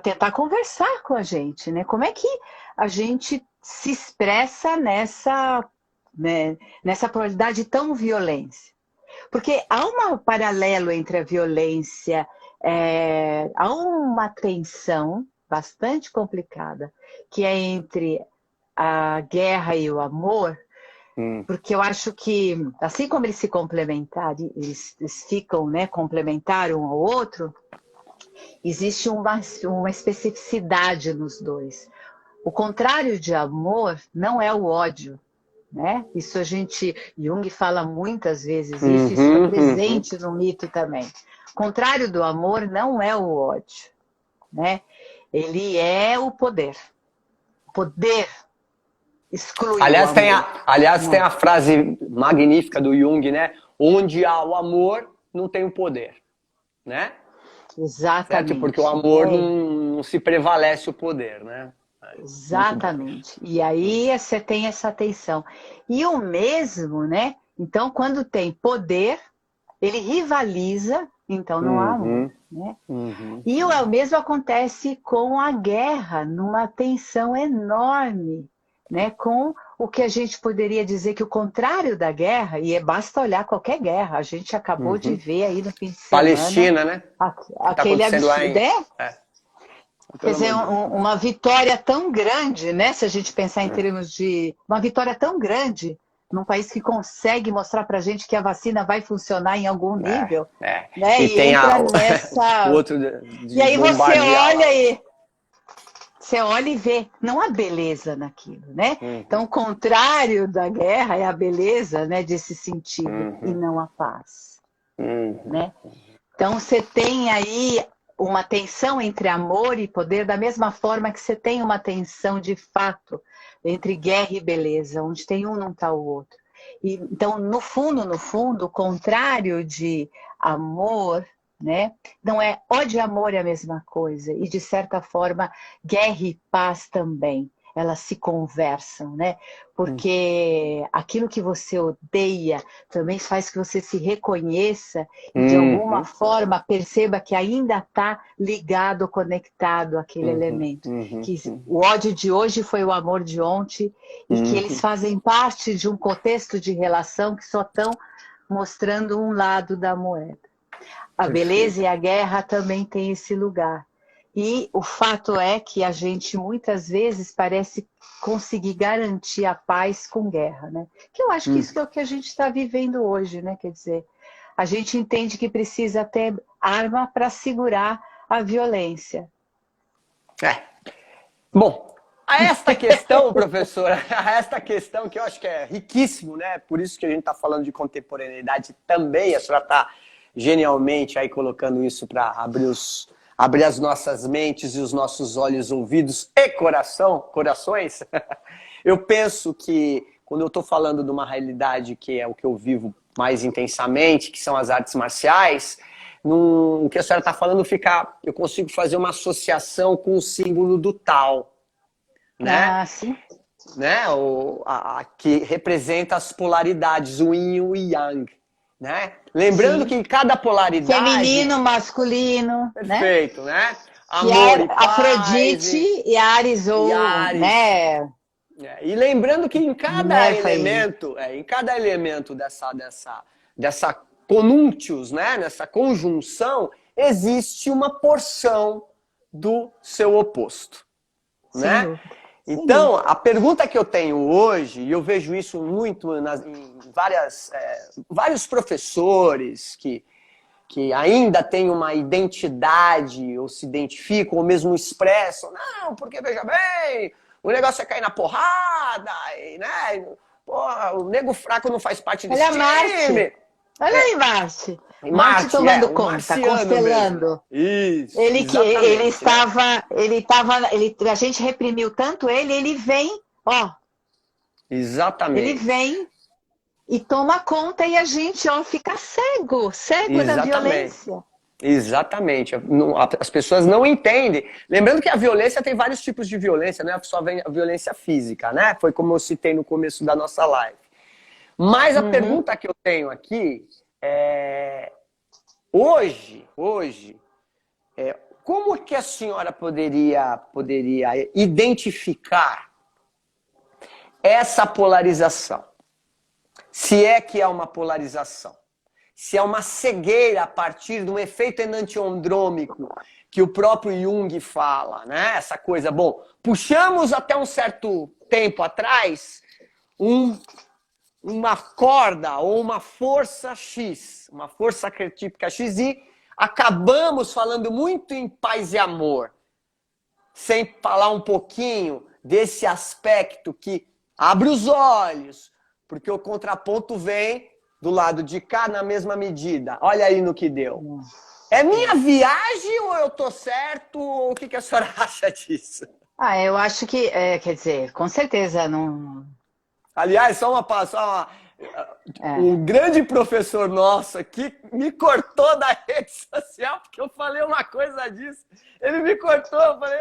tentar conversar com a gente, né? Como é que a gente se expressa nessa polaridade tão violência? Porque há um paralelo entre a violência, há uma tensão bastante complicada, que é entre a guerra e o amor, porque eu acho que, assim como eles se complementarem, eles ficam, né, complementar um ao outro, existe uma especificidade nos dois. O contrário de amor não é o ódio, né? Isso Jung fala muitas vezes isso, isso é presente no mito também. O contrário do amor não é o ódio, né? Ele é o poder. O poder exclui Aliás, o amor. tem a frase magnífica do Jung, né? Onde há o amor, não tem o poder, né? Exatamente. Certo? Porque o amor não se prevalece o poder, né? Exatamente. E aí você tem essa tensão. E o mesmo, né? Então, quando tem poder, ele rivaliza, então não há amor, né? E o mesmo acontece com a guerra, numa tensão enorme, né? Com o que a gente poderia dizer que o contrário da guerra, e basta olhar qualquer guerra, a gente acabou de ver aí no fim de semana... Palestina, né? Aquele absurdo, É. Quer dizer, uma vitória tão grande, né? Se a gente pensar em termos de... Uma vitória tão grande num país que consegue mostrar pra gente que a vacina vai funcionar em algum nível. Né? E tem entra nessa... o outro e aí você olha você olha e vê, não há beleza naquilo, né? Então, o contrário da guerra é a beleza, né, desse sentido, e não a paz. Né? Então, você tem aí uma tensão entre amor e poder, da mesma forma que você tem uma tensão de fato entre guerra e beleza, onde tem um não está o outro. Então, no fundo, o contrário de amor, né? Não é ódio e amor é a mesma coisa, e de certa forma, guerra e paz também. Elas se conversam, né? Porque aquilo que você odeia também faz que você se reconheça e de alguma forma perceba que ainda está ligado, conectado àquele elemento. Que o ódio de hoje foi o amor de ontem e que eles fazem parte de um contexto de relação que só estão mostrando um lado da moeda. A beleza e a guerra também têm esse lugar. E o fato é que a gente muitas vezes parece conseguir garantir a paz com guerra, né? Que eu acho que isso é o que a gente está vivendo hoje, né? Quer dizer, a gente entende que precisa ter arma para segurar a violência. Bom, a esta questão, professora, a esta questão que eu acho que é riquíssimo, né? Por isso que a gente está falando de contemporaneidade também, a senhora está genialmente aí colocando isso para abrir as nossas mentes e os nossos olhos, ouvidos e corações. Eu penso que quando eu estou falando de uma realidade que é o que eu vivo mais intensamente, que são as artes marciais, o que a senhora está falando eu consigo fazer uma associação com o símbolo do Tao, né? Sim. Né? Que representa as polaridades, o Yin e o Yang, né? Lembrando que em cada polaridade... Feminino, masculino, perfeito, né? Amor e paz, Afrodite e Ares, né? E lembrando que em cada elemento dessa conúntios, né? Nessa conjunção, existe uma porção do seu oposto, né? Então, a pergunta que eu tenho hoje, e eu vejo isso muito em vários professores que ainda têm uma identidade, ou se identificam, ou mesmo expressam, não, porque veja bem, o negócio é cair na porrada, e, né? Porra, o nego fraco não faz parte desse time. Olha aí, Marte. Marte tomando conta, constelando. Isso. A gente reprimiu tanto ele vem, ó. Exatamente. Ele vem e toma conta e a gente, ó, fica cego da violência. Exatamente. As pessoas não entendem. Lembrando que a violência tem vários tipos de violência, não é só a violência física, né? Foi como eu citei no começo da nossa live. Mas a pergunta que eu tenho aqui é... Hoje, como que a senhora poderia identificar essa polarização? Se é que é uma polarização. Se é uma cegueira a partir de um efeito enantiodrômico que o próprio Jung fala, né? Essa coisa, bom, puxamos até um certo tempo atrás uma corda ou uma força X, uma força arquetípica X, e acabamos falando muito em paz e amor, sem falar um pouquinho desse aspecto que abre os olhos, porque o contraponto vem do lado de cá na mesma medida. Olha aí no que deu. É minha viagem ou eu tô certo? Ou o que a senhora acha disso? Eu acho que, quer dizer, com certeza não. Aliás, um grande professor nosso aqui me cortou da rede social porque eu falei uma coisa disso. Ele me cortou, eu falei,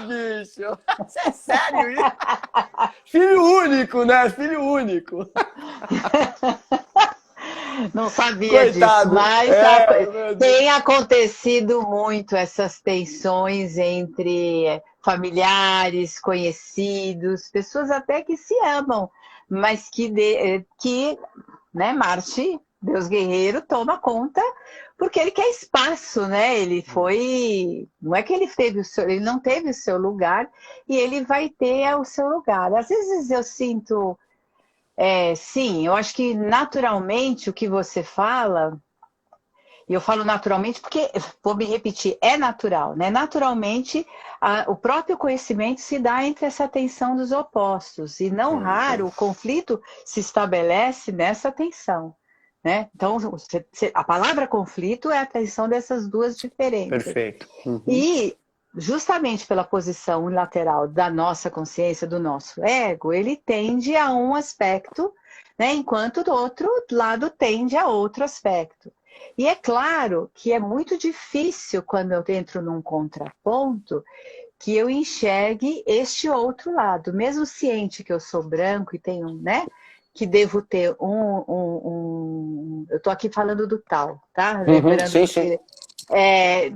bicho, isso é sério isso? Filho único, né? Filho único. Não sabia Coitado. disso, mas tem acontecido muito essas tensões entre familiares, conhecidos, pessoas até que se amam, mas que né, Marte, Deus guerreiro, toma conta porque ele quer espaço, né? Não é que ele não teve o seu lugar e ele vai ter o seu lugar. Às vezes eu sinto, sim, eu acho que naturalmente o que você fala, e eu falo naturalmente porque, vou me repetir, é natural, né? Naturalmente, o próprio conhecimento se dá entre essa tensão dos opostos, e não raro o conflito se estabelece nessa tensão, né? Então, a palavra conflito é a tensão dessas duas diferenças. Perfeito. E, justamente pela posição unilateral da nossa consciência, do nosso ego, ele tende a um aspecto, né? Enquanto do outro lado tende a outro aspecto. E é claro que é muito difícil, quando eu entro num contraponto, que eu enxergue este outro lado. Mesmo ciente que eu sou branco e tenho, né, que devo ter eu estou aqui falando do tal, tá? Lembrando sim, sim.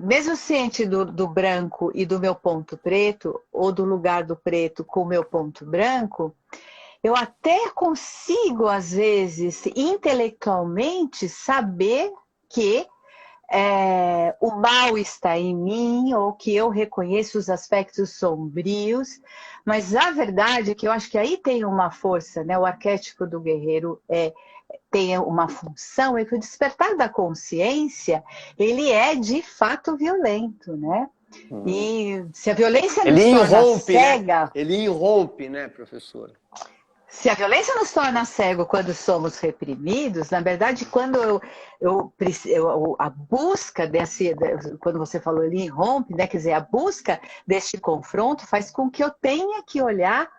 Mesmo ciente do branco e do meu ponto preto, ou do lugar do preto com o meu ponto branco, eu até consigo, às vezes, intelectualmente, saber que o mal está em mim, ou que eu reconheço os aspectos sombrios, mas a verdade é que eu acho que aí tem uma força, né? O arquétipo do guerreiro tem uma função, é que o despertar da consciência, ele é de fato violento, né? E se a violência nos torna cega... Né? Ele irrompe, né, professora? Se a violência nos torna cego quando somos reprimidos, na verdade, quando a busca quando você falou ele irrompe, né? Quer dizer, a busca deste confronto faz com que eu tenha que olhar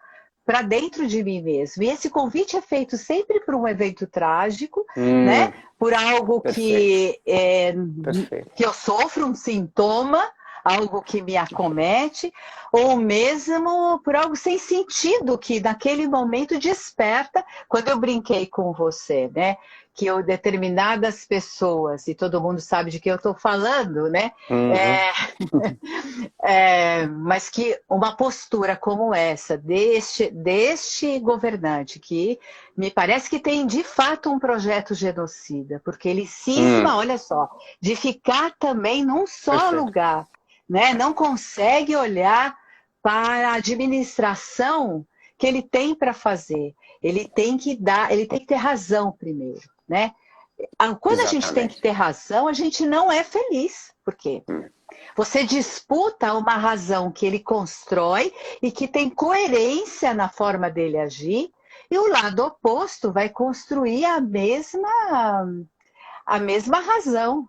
para dentro de mim mesmo. E esse convite é feito sempre por um evento trágico, né? Por algo que eu sofro, um sintoma, algo que me acomete, ou mesmo por algo sem sentido, que naquele momento desperta, quando eu brinquei com você, né? Que determinadas pessoas, e todo mundo sabe de que eu estou falando, né? Mas que uma postura como essa, deste governante, que me parece que tem de fato um projeto genocida, porque ele cisma, olha só, de ficar também num só lugar, né? Não consegue olhar para a administração que ele tem para fazer. Ele tem que ter razão primeiro, né? Quando a gente tem que ter razão, a gente não é feliz. Por quê? Você disputa uma razão que ele constrói e que tem coerência na forma dele agir, e o lado oposto vai construir a mesma razão.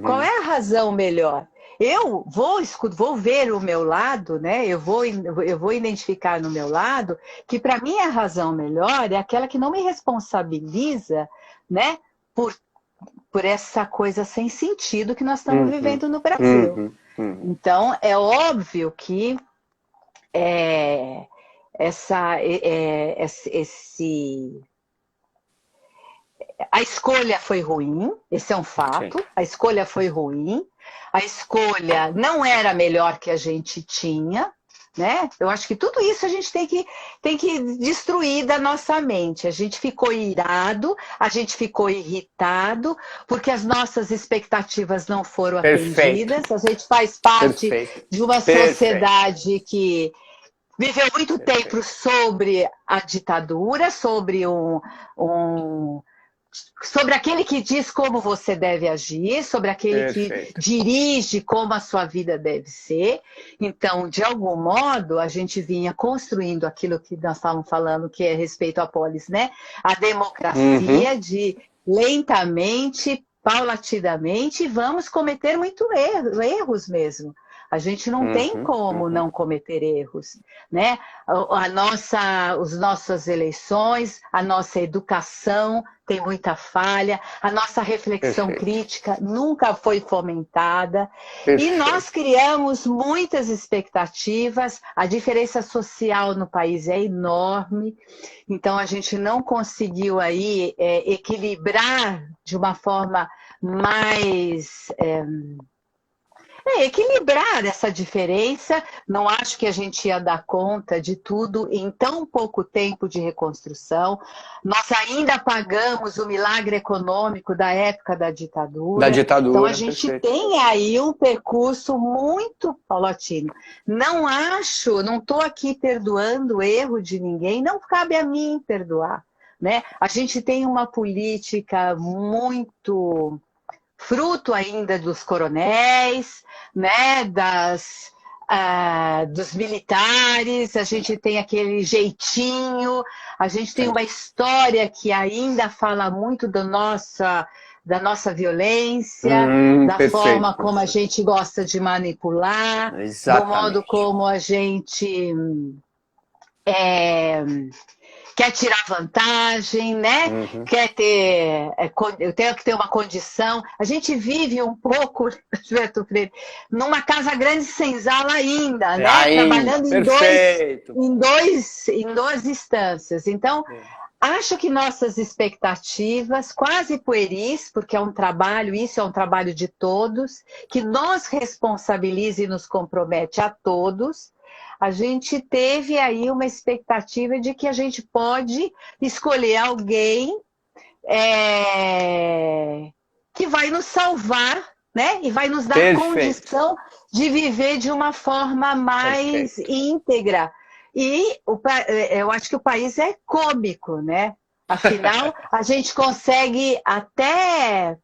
Qual é a razão melhor? Eu vou ver o meu lado, né? Eu vou identificar no meu lado que, para mim, a razão melhor é aquela que não me responsabiliza, né? Por essa coisa sem sentido que nós estamos vivendo no Brasil. Então, é óbvio que a escolha foi ruim, esse é um fato, a escolha foi ruim, a escolha não era a melhor que a gente tinha, né? Eu acho que tudo isso a gente tem que destruir da nossa mente. A gente ficou irado, a gente ficou irritado, porque as nossas expectativas não foram atendidas. A gente faz parte de uma sociedade que viveu muito tempo sobre a ditadura, sobre sobre aquele que diz como você deve agir, sobre aquele que dirige como a sua vida deve ser. Então, de algum modo, a gente vinha construindo aquilo que nós estávamos falando, que é respeito à polis, né? A democracia de lentamente, paulatinamente, vamos cometer muitos erros mesmo. A gente não tem como não cometer erros, né? As nossas eleições, a nossa educação tem muita falha, a nossa reflexão crítica nunca foi fomentada. E nós criamos muitas expectativas, a diferença social no país é enorme, então a gente não conseguiu aí equilibrar de uma forma mais... equilibrar essa diferença. Não acho que a gente ia dar conta de tudo em tão pouco tempo de reconstrução. Nós ainda pagamos o milagre econômico da época da ditadura. Então a gente tem aí um percurso muito paulatino. Não estou aqui perdoando o erro de ninguém, não cabe a mim perdoar, né? A gente tem uma política muito... fruto ainda dos coronéis, né, dos militares, a gente tem aquele jeitinho, a gente tem uma história que ainda fala muito da nossa violência, da forma como a gente gosta de manipular, do modo como a gente quer tirar vantagem, né? Quer ter... eu tenho que ter uma condição. A gente vive um pouco, Gilberto Freire, numa casa grande senzala ainda, né? Trabalhando em duas instâncias. Então, acho que nossas expectativas, quase pueris, porque isso é um trabalho de todos, que nos responsabiliza e nos compromete a todos. A gente teve aí uma expectativa de que a gente pode escolher alguém que vai nos salvar, né? E vai nos dar condição de viver de uma forma mais íntegra. E eu acho que o país é cômico, né? Afinal, a gente consegue até,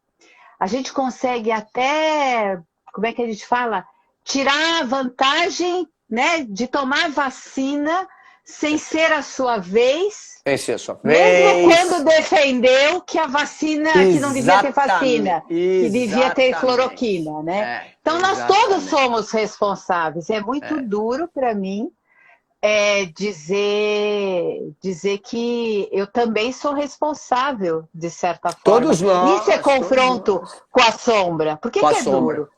como é que a gente fala? Tirar vantagem, né, de tomar vacina sem ser a sua vez. Sem ser a sua vez. Mesmo quando defendeu que a vacina, que não devia ter vacina, que devia ter cloroquina, né? Então nós todos somos responsáveis. É muito duro para mim dizer que eu também sou responsável, de certa forma. Todos nós. Isso é confronto com a sombra. Por que é duro?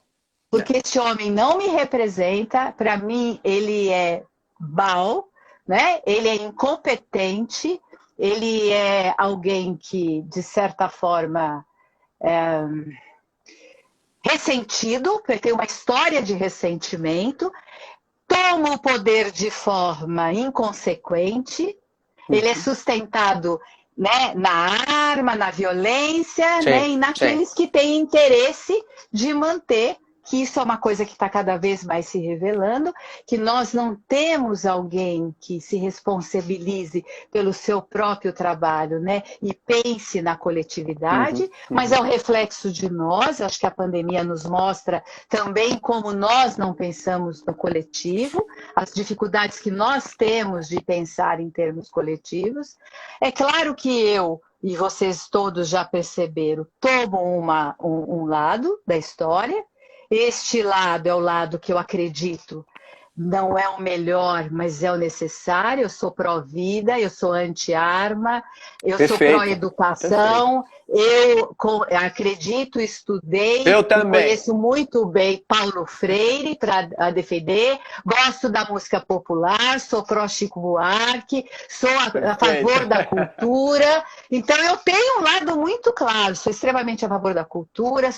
Porque esse homem não me representa, para mim ele é mau, né? Ele é incompetente, ele é alguém que, de certa forma, ressentido, porque tem uma história de ressentimento, toma o poder de forma inconsequente, ele é sustentado, né, na arma, na violência, né, e naqueles que têm interesse de manter, que isso é uma coisa que está cada vez mais se revelando, que nós não temos alguém que se responsabilize pelo seu próprio trabalho, né? E pense na coletividade, mas é o reflexo de nós. Acho que a pandemia nos mostra também como nós não pensamos no coletivo, as dificuldades que nós temos de pensar em termos coletivos. É claro que eu, e vocês todos já perceberam, tomo um lado da história. Este lado é o lado que eu acredito não é o melhor, mas é o necessário. Eu sou pró-vida, eu sou anti-arma, eu sou pró-educação, eu acredito, estudei, eu também conheço muito bem Paulo Freire para defender, gosto da música popular, sou pró-Chico Buarque, sou a favor da cultura. Então eu tenho um lado muito claro, sou extremamente a favor da cultura,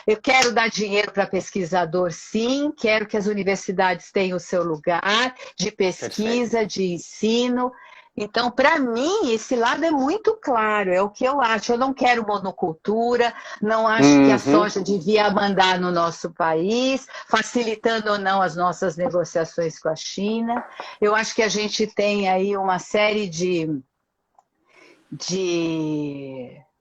eu quero dar dinheiro para pesquisador, sim, quero que as universidades tenham o seu lugar de pesquisa, de ensino. Então, para mim, esse lado é muito claro, é o que eu acho. Eu não quero monocultura, não acho que a soja devia mandar no nosso país, facilitando ou não as nossas negociações com a China. Eu acho que a gente tem aí uma série de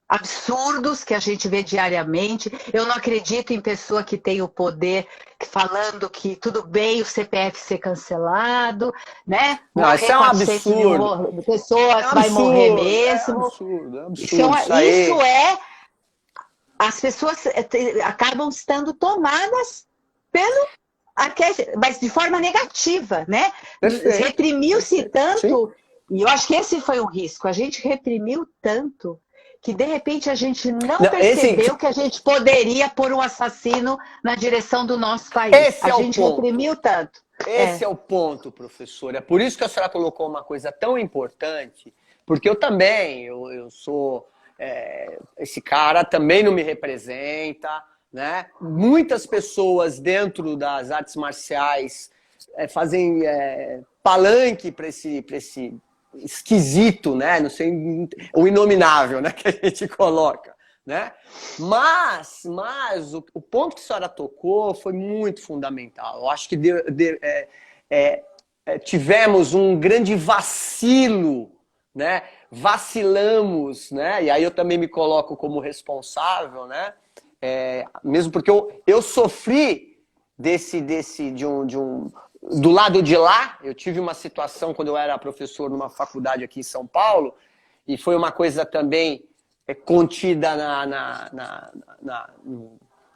absurdos que a gente vê diariamente. Eu não acredito em pessoa que tem o poder falando que tudo bem o CPF ser cancelado, né? Não, isso é um absurdo. Pessoas vai morrer mesmo. É absurdo. Isso é... As pessoas acabam estando tomadas pelo mas de forma negativa, né? Perfeito. Reprimiu-se tanto, Sim. e eu acho que esse foi um risco, a gente reprimiu tanto que de repente a gente não percebeu que a gente poderia pôr um assassino na direção do nosso país. A gente reprimiu tanto. Esse é o ponto, professora. É por isso que a senhora colocou uma coisa tão importante, porque eu também, eu sou... esse cara também não me representa, né? Muitas pessoas dentro das artes marciais fazem palanque para esse esquisito, né? Não sei, o inominável, né? Que a gente coloca, né? Mas o ponto que a senhora tocou foi muito fundamental. Eu acho que tivemos um grande vacilo, né? Vacilamos, né? E aí eu também me coloco como responsável, né? Mesmo porque eu sofri do lado de lá. Eu tive uma situação quando eu era professor numa faculdade aqui em São Paulo, e foi uma coisa também contida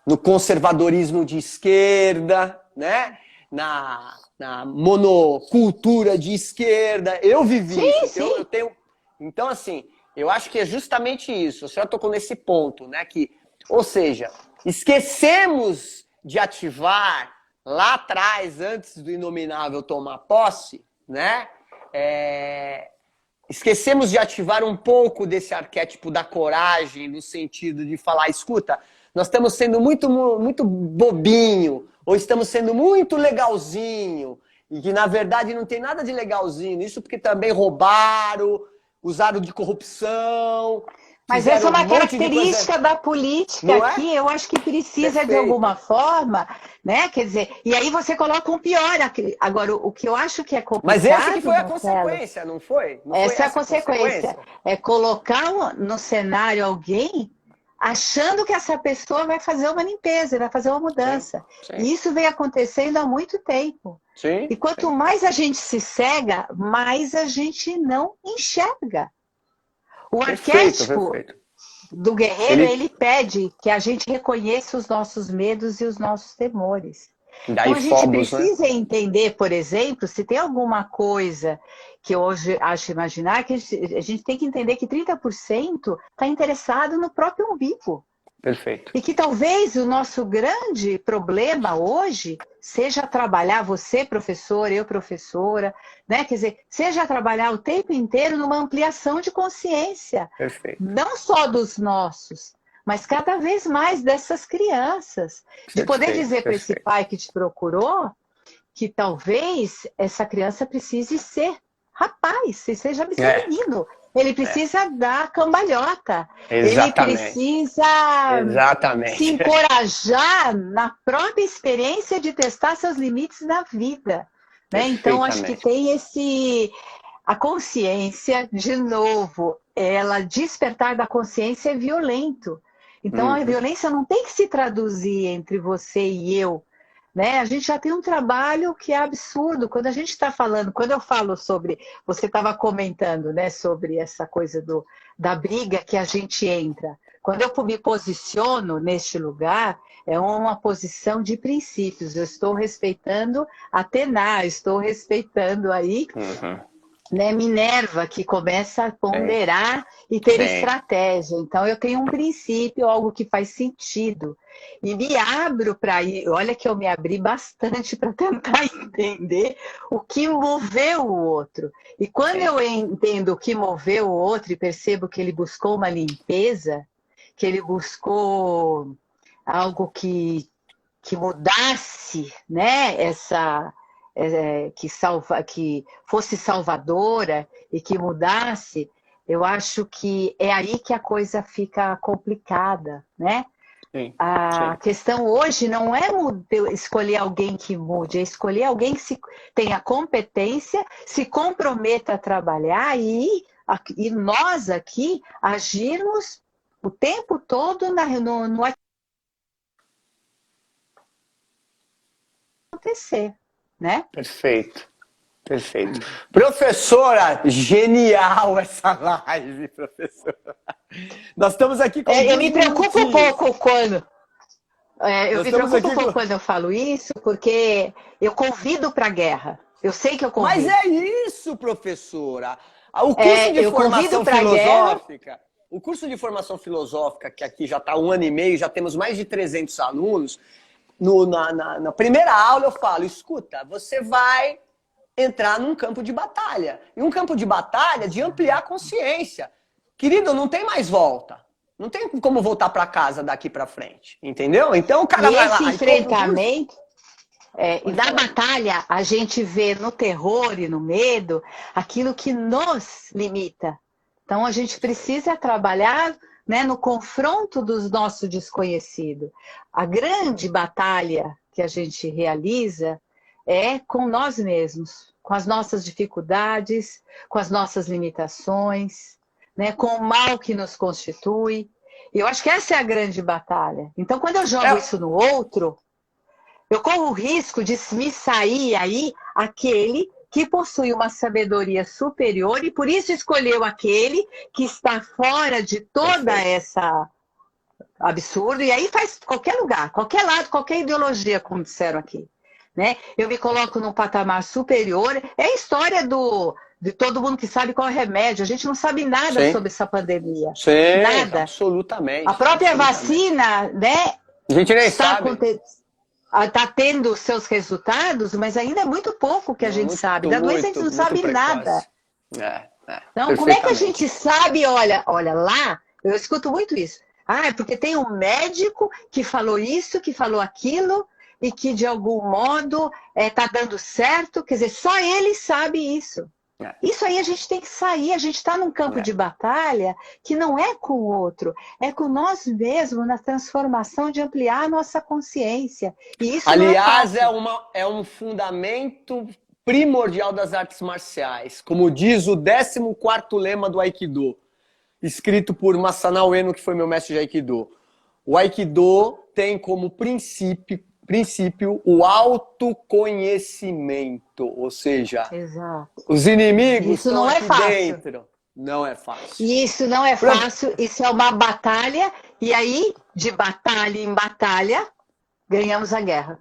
no conservadorismo de esquerda, né? Na monocultura de esquerda. Eu vivi isso. Sim. Eu tenho... Então, assim, eu acho que é justamente isso. A senhora tocou nesse ponto, né? Ou seja, esquecemos de ativar lá atrás, antes do inominável tomar posse, né? Esquecemos de ativar um pouco desse arquétipo da coragem, no sentido de falar, escuta, nós estamos sendo muito, muito bobinho, ou estamos sendo muito legalzinho, e que na verdade não tem nada de legalzinho. Isso porque também roubaram, usaram de corrupção. Mas essa é uma característica da política aqui, eu acho que precisa de alguma forma, né? Quer dizer, e aí você coloca um pior. Agora, o que eu acho que é complicado... Mas essa que foi a consequência, não foi? Essa é a consequência. É colocar no cenário alguém achando que essa pessoa vai fazer uma limpeza, vai fazer uma mudança. Sim. E isso vem acontecendo há muito tempo. Sim. E quanto mais a gente se cega, mais a gente não enxerga. O arquétipo do guerreiro, ele pede que a gente reconheça os nossos medos e os nossos temores. Então a gente precisa entender, por exemplo, se tem alguma coisa que hoje acho imaginar, que a gente tem que entender que 30% está interessado no próprio umbigo. Perfeito. E que talvez o nosso grande problema hoje seja trabalhar, você professor, eu professora, né? Quer dizer, seja trabalhar o tempo inteiro numa ampliação de consciência. Perfeito. Não só dos nossos, mas cada vez mais dessas crianças. De poder dizer para esse pai que te procurou que talvez essa criança precise ser rapaz, seja menino. Ele precisa dar cambalhota. Exatamente. Ele precisa se encorajar na própria experiência de testar seus limites na vida. Né? Então, acho que tem a consciência, de novo, ela despertar da consciência é violento. Então, a violência não tem que se traduzir entre você e eu. Né? A gente já tem um trabalho que é absurdo. Quando a gente está falando, quando eu falo sobre, você estava comentando, né, sobre essa coisa da briga que a gente entra. Quando eu me posiciono neste lugar, é uma posição de princípios. Eu estou respeitando Atena, estou respeitando aí né, Minerva, que começa a ponderar e ter estratégia. Então, eu tenho um princípio, algo que faz sentido. E me abro para ir. Olha que eu me abri bastante para tentar entender o que moveu o outro. E quando eu entendo o que moveu o outro e percebo que ele buscou uma limpeza, que ele buscou algo que mudasse, né, que fosse salvadora e que mudasse, eu acho que é aí que a coisa fica complicada, né? A questão hoje não é escolher alguém que mude, é escolher alguém que tenha competência, se comprometa a trabalhar e nós aqui agirmos o tempo todo no acontecer, né? Perfeito. Perfeito. Professora, genial essa live, professora. Nós estamos aqui com eu me preocupo um pouco quando... Eu me preocupo um pouco quando eu falo isso, porque eu convido para a guerra. Eu sei que eu convido. Mas é isso, professora. O curso de formação filosófica, o curso de formação filosófica, que aqui já está 1 ano e meio, já temos mais de 300 alunos, na primeira aula eu falo, escuta, você vai entrar num campo de batalha. E um campo de batalha de ampliar a consciência. Querido, não tem mais volta. Não tem como voltar para casa daqui para frente. Entendeu? Então o cara vai lá... Esse enfrentamento... e na batalha, a gente vê no terror e no medo aquilo que nos limita. Então, a gente precisa trabalhar, né, no confronto do nosso desconhecido. A grande batalha que a gente realiza é com nós mesmos, com as nossas dificuldades, com as nossas limitações, né, com o mal que nos constitui. E eu acho que essa é a grande batalha. Então, quando eu jogo isso no outro... eu corro o risco de me sair aí aquele que possui uma sabedoria superior e por isso escolheu aquele que está fora de toda essa absurdo. E aí faz qualquer lugar, qualquer lado, qualquer ideologia, como disseram aqui. Né? Eu me coloco num patamar superior. É a história de todo mundo que sabe qual é o remédio. A gente não sabe nada sobre essa pandemia. Sim, nada. Absolutamente. A própria vacina, né? A gente nem sabe. Está tendo seus resultados, mas ainda é muito pouco que a gente sabe. Da doença a gente não sabe nada. Então, como é que a gente sabe? Olha lá, eu escuto muito isso. É porque tem um médico que falou isso, que falou aquilo, e que de algum modo está dando certo. Quer dizer, só ele sabe isso. Isso aí a gente tem que sair, a gente está num campo de batalha que não é com o outro, é com nós mesmos na transformação de ampliar a nossa consciência. E isso aliás, é um fundamento primordial das artes marciais, como diz o 14º lema do Aikido, escrito por Masanao Eno, que foi meu mestre de Aikido. O Aikido tem como princípio o autoconhecimento, ou seja, os inimigos isso estão não é aqui fácil. Dentro. Não é fácil. Isso não é fácil, isso é uma batalha, e aí, de batalha em batalha, ganhamos a guerra.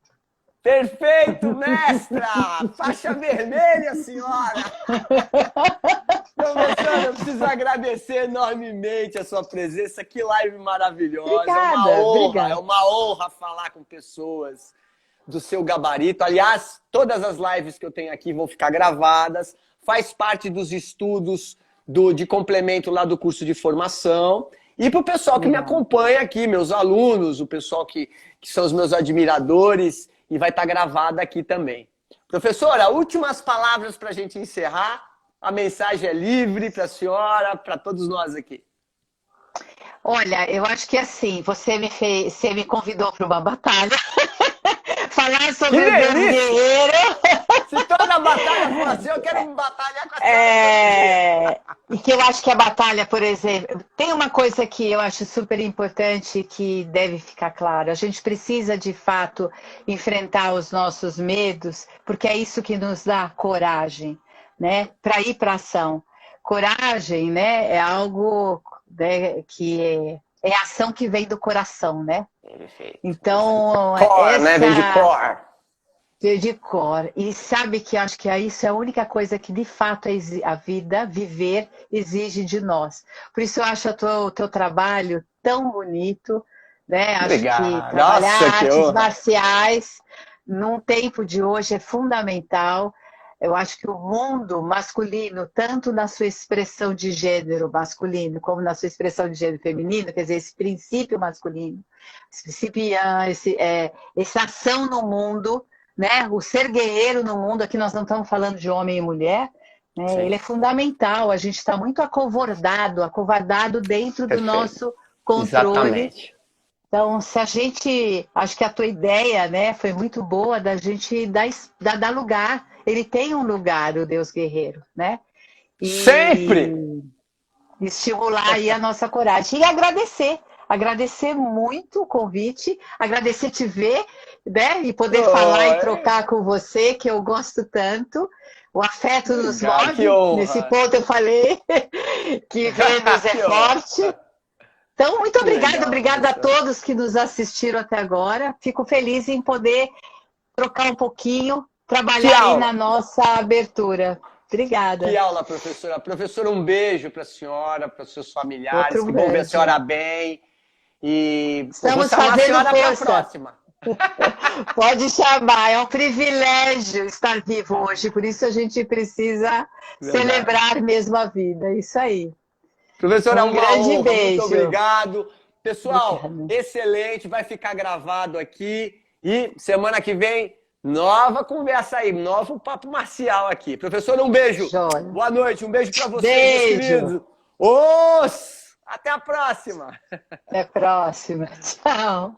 Perfeito, mestra! Faixa vermelha, senhora! Professora, eu preciso agradecer enormemente a sua presença. Que live maravilhosa! Obrigada, é uma honra falar com pessoas do seu gabarito. Aliás, todas as lives que eu tenho aqui vão ficar gravadas. Faz parte dos estudos de complemento lá do curso de formação. E para o pessoal que me acompanha aqui, meus alunos, o pessoal que são os meus admiradores, e vai estar gravada aqui também. Professora, últimas palavras para a gente encerrar. A mensagem é livre para a senhora, para todos nós aqui. Olha, eu acho que assim, você me convidou para uma batalha. Falar sobre o Deus guerreiro. Se toda batalha for assim, eu quero batalhar com a senhora. E que eu acho que a batalha, por exemplo, tem uma coisa que eu acho super importante que deve ficar claro. A gente precisa, de fato, enfrentar os nossos medos, porque é isso que nos dá coragem, né? Para ir para a ação. Coragem, né? É algo, né, que é ação que vem do coração, né? Então, core, né? Vem de core. De cor. E sabe que acho que isso é a única coisa que de fato a vida, viver, exige de nós. Por isso eu acho o teu trabalho tão bonito, né? Acho Obrigado. que trabalhar artes marciais num tempo de hoje é fundamental. Eu acho que o mundo masculino, tanto na sua expressão de gênero masculino, como na sua expressão de gênero feminino, quer dizer, esse princípio masculino, esse princípio essa ação no mundo, né? O ser guerreiro no mundo, aqui nós não estamos falando de homem e mulher, né? Ele é fundamental. A gente está muito acovardado dentro do nosso controle. Exatamente. Então, se a gente... Acho que a tua ideia, né, foi muito boa da gente dar lugar. Ele tem um lugar, o Deus guerreiro, né? Sempre! Estimular aí a nossa coragem. E agradecer muito o convite, agradecer te ver, né? E poder falar e trocar com você, que eu gosto tanto. O afeto nos move. Nesse ponto eu falei que Vênus é forte. Então, muito obrigada, legal, obrigada a todos que nos assistiram até agora. Fico feliz em poder trocar um pouquinho, trabalhar aí na nossa abertura. Obrigada. Que aula, professora. Professora, um beijo para a senhora, para os seus familiares. Outro que bom ver a beijo. senhora bem. E estamos vou chamar a senhora para a força. próxima. Pode chamar, é um privilégio estar vivo hoje, por isso a gente precisa celebrar mesmo a vida. É isso aí. Professora, um grande honra, beijo. Muito obrigado. Pessoal, excelente, vai ficar gravado aqui. E semana que vem, nova conversa aí, novo papo marcial aqui. Professora, um beijo. Joia. Boa noite, um beijo para vocês, beijo. meus queridos. Até a próxima. Até a próxima. Tchau.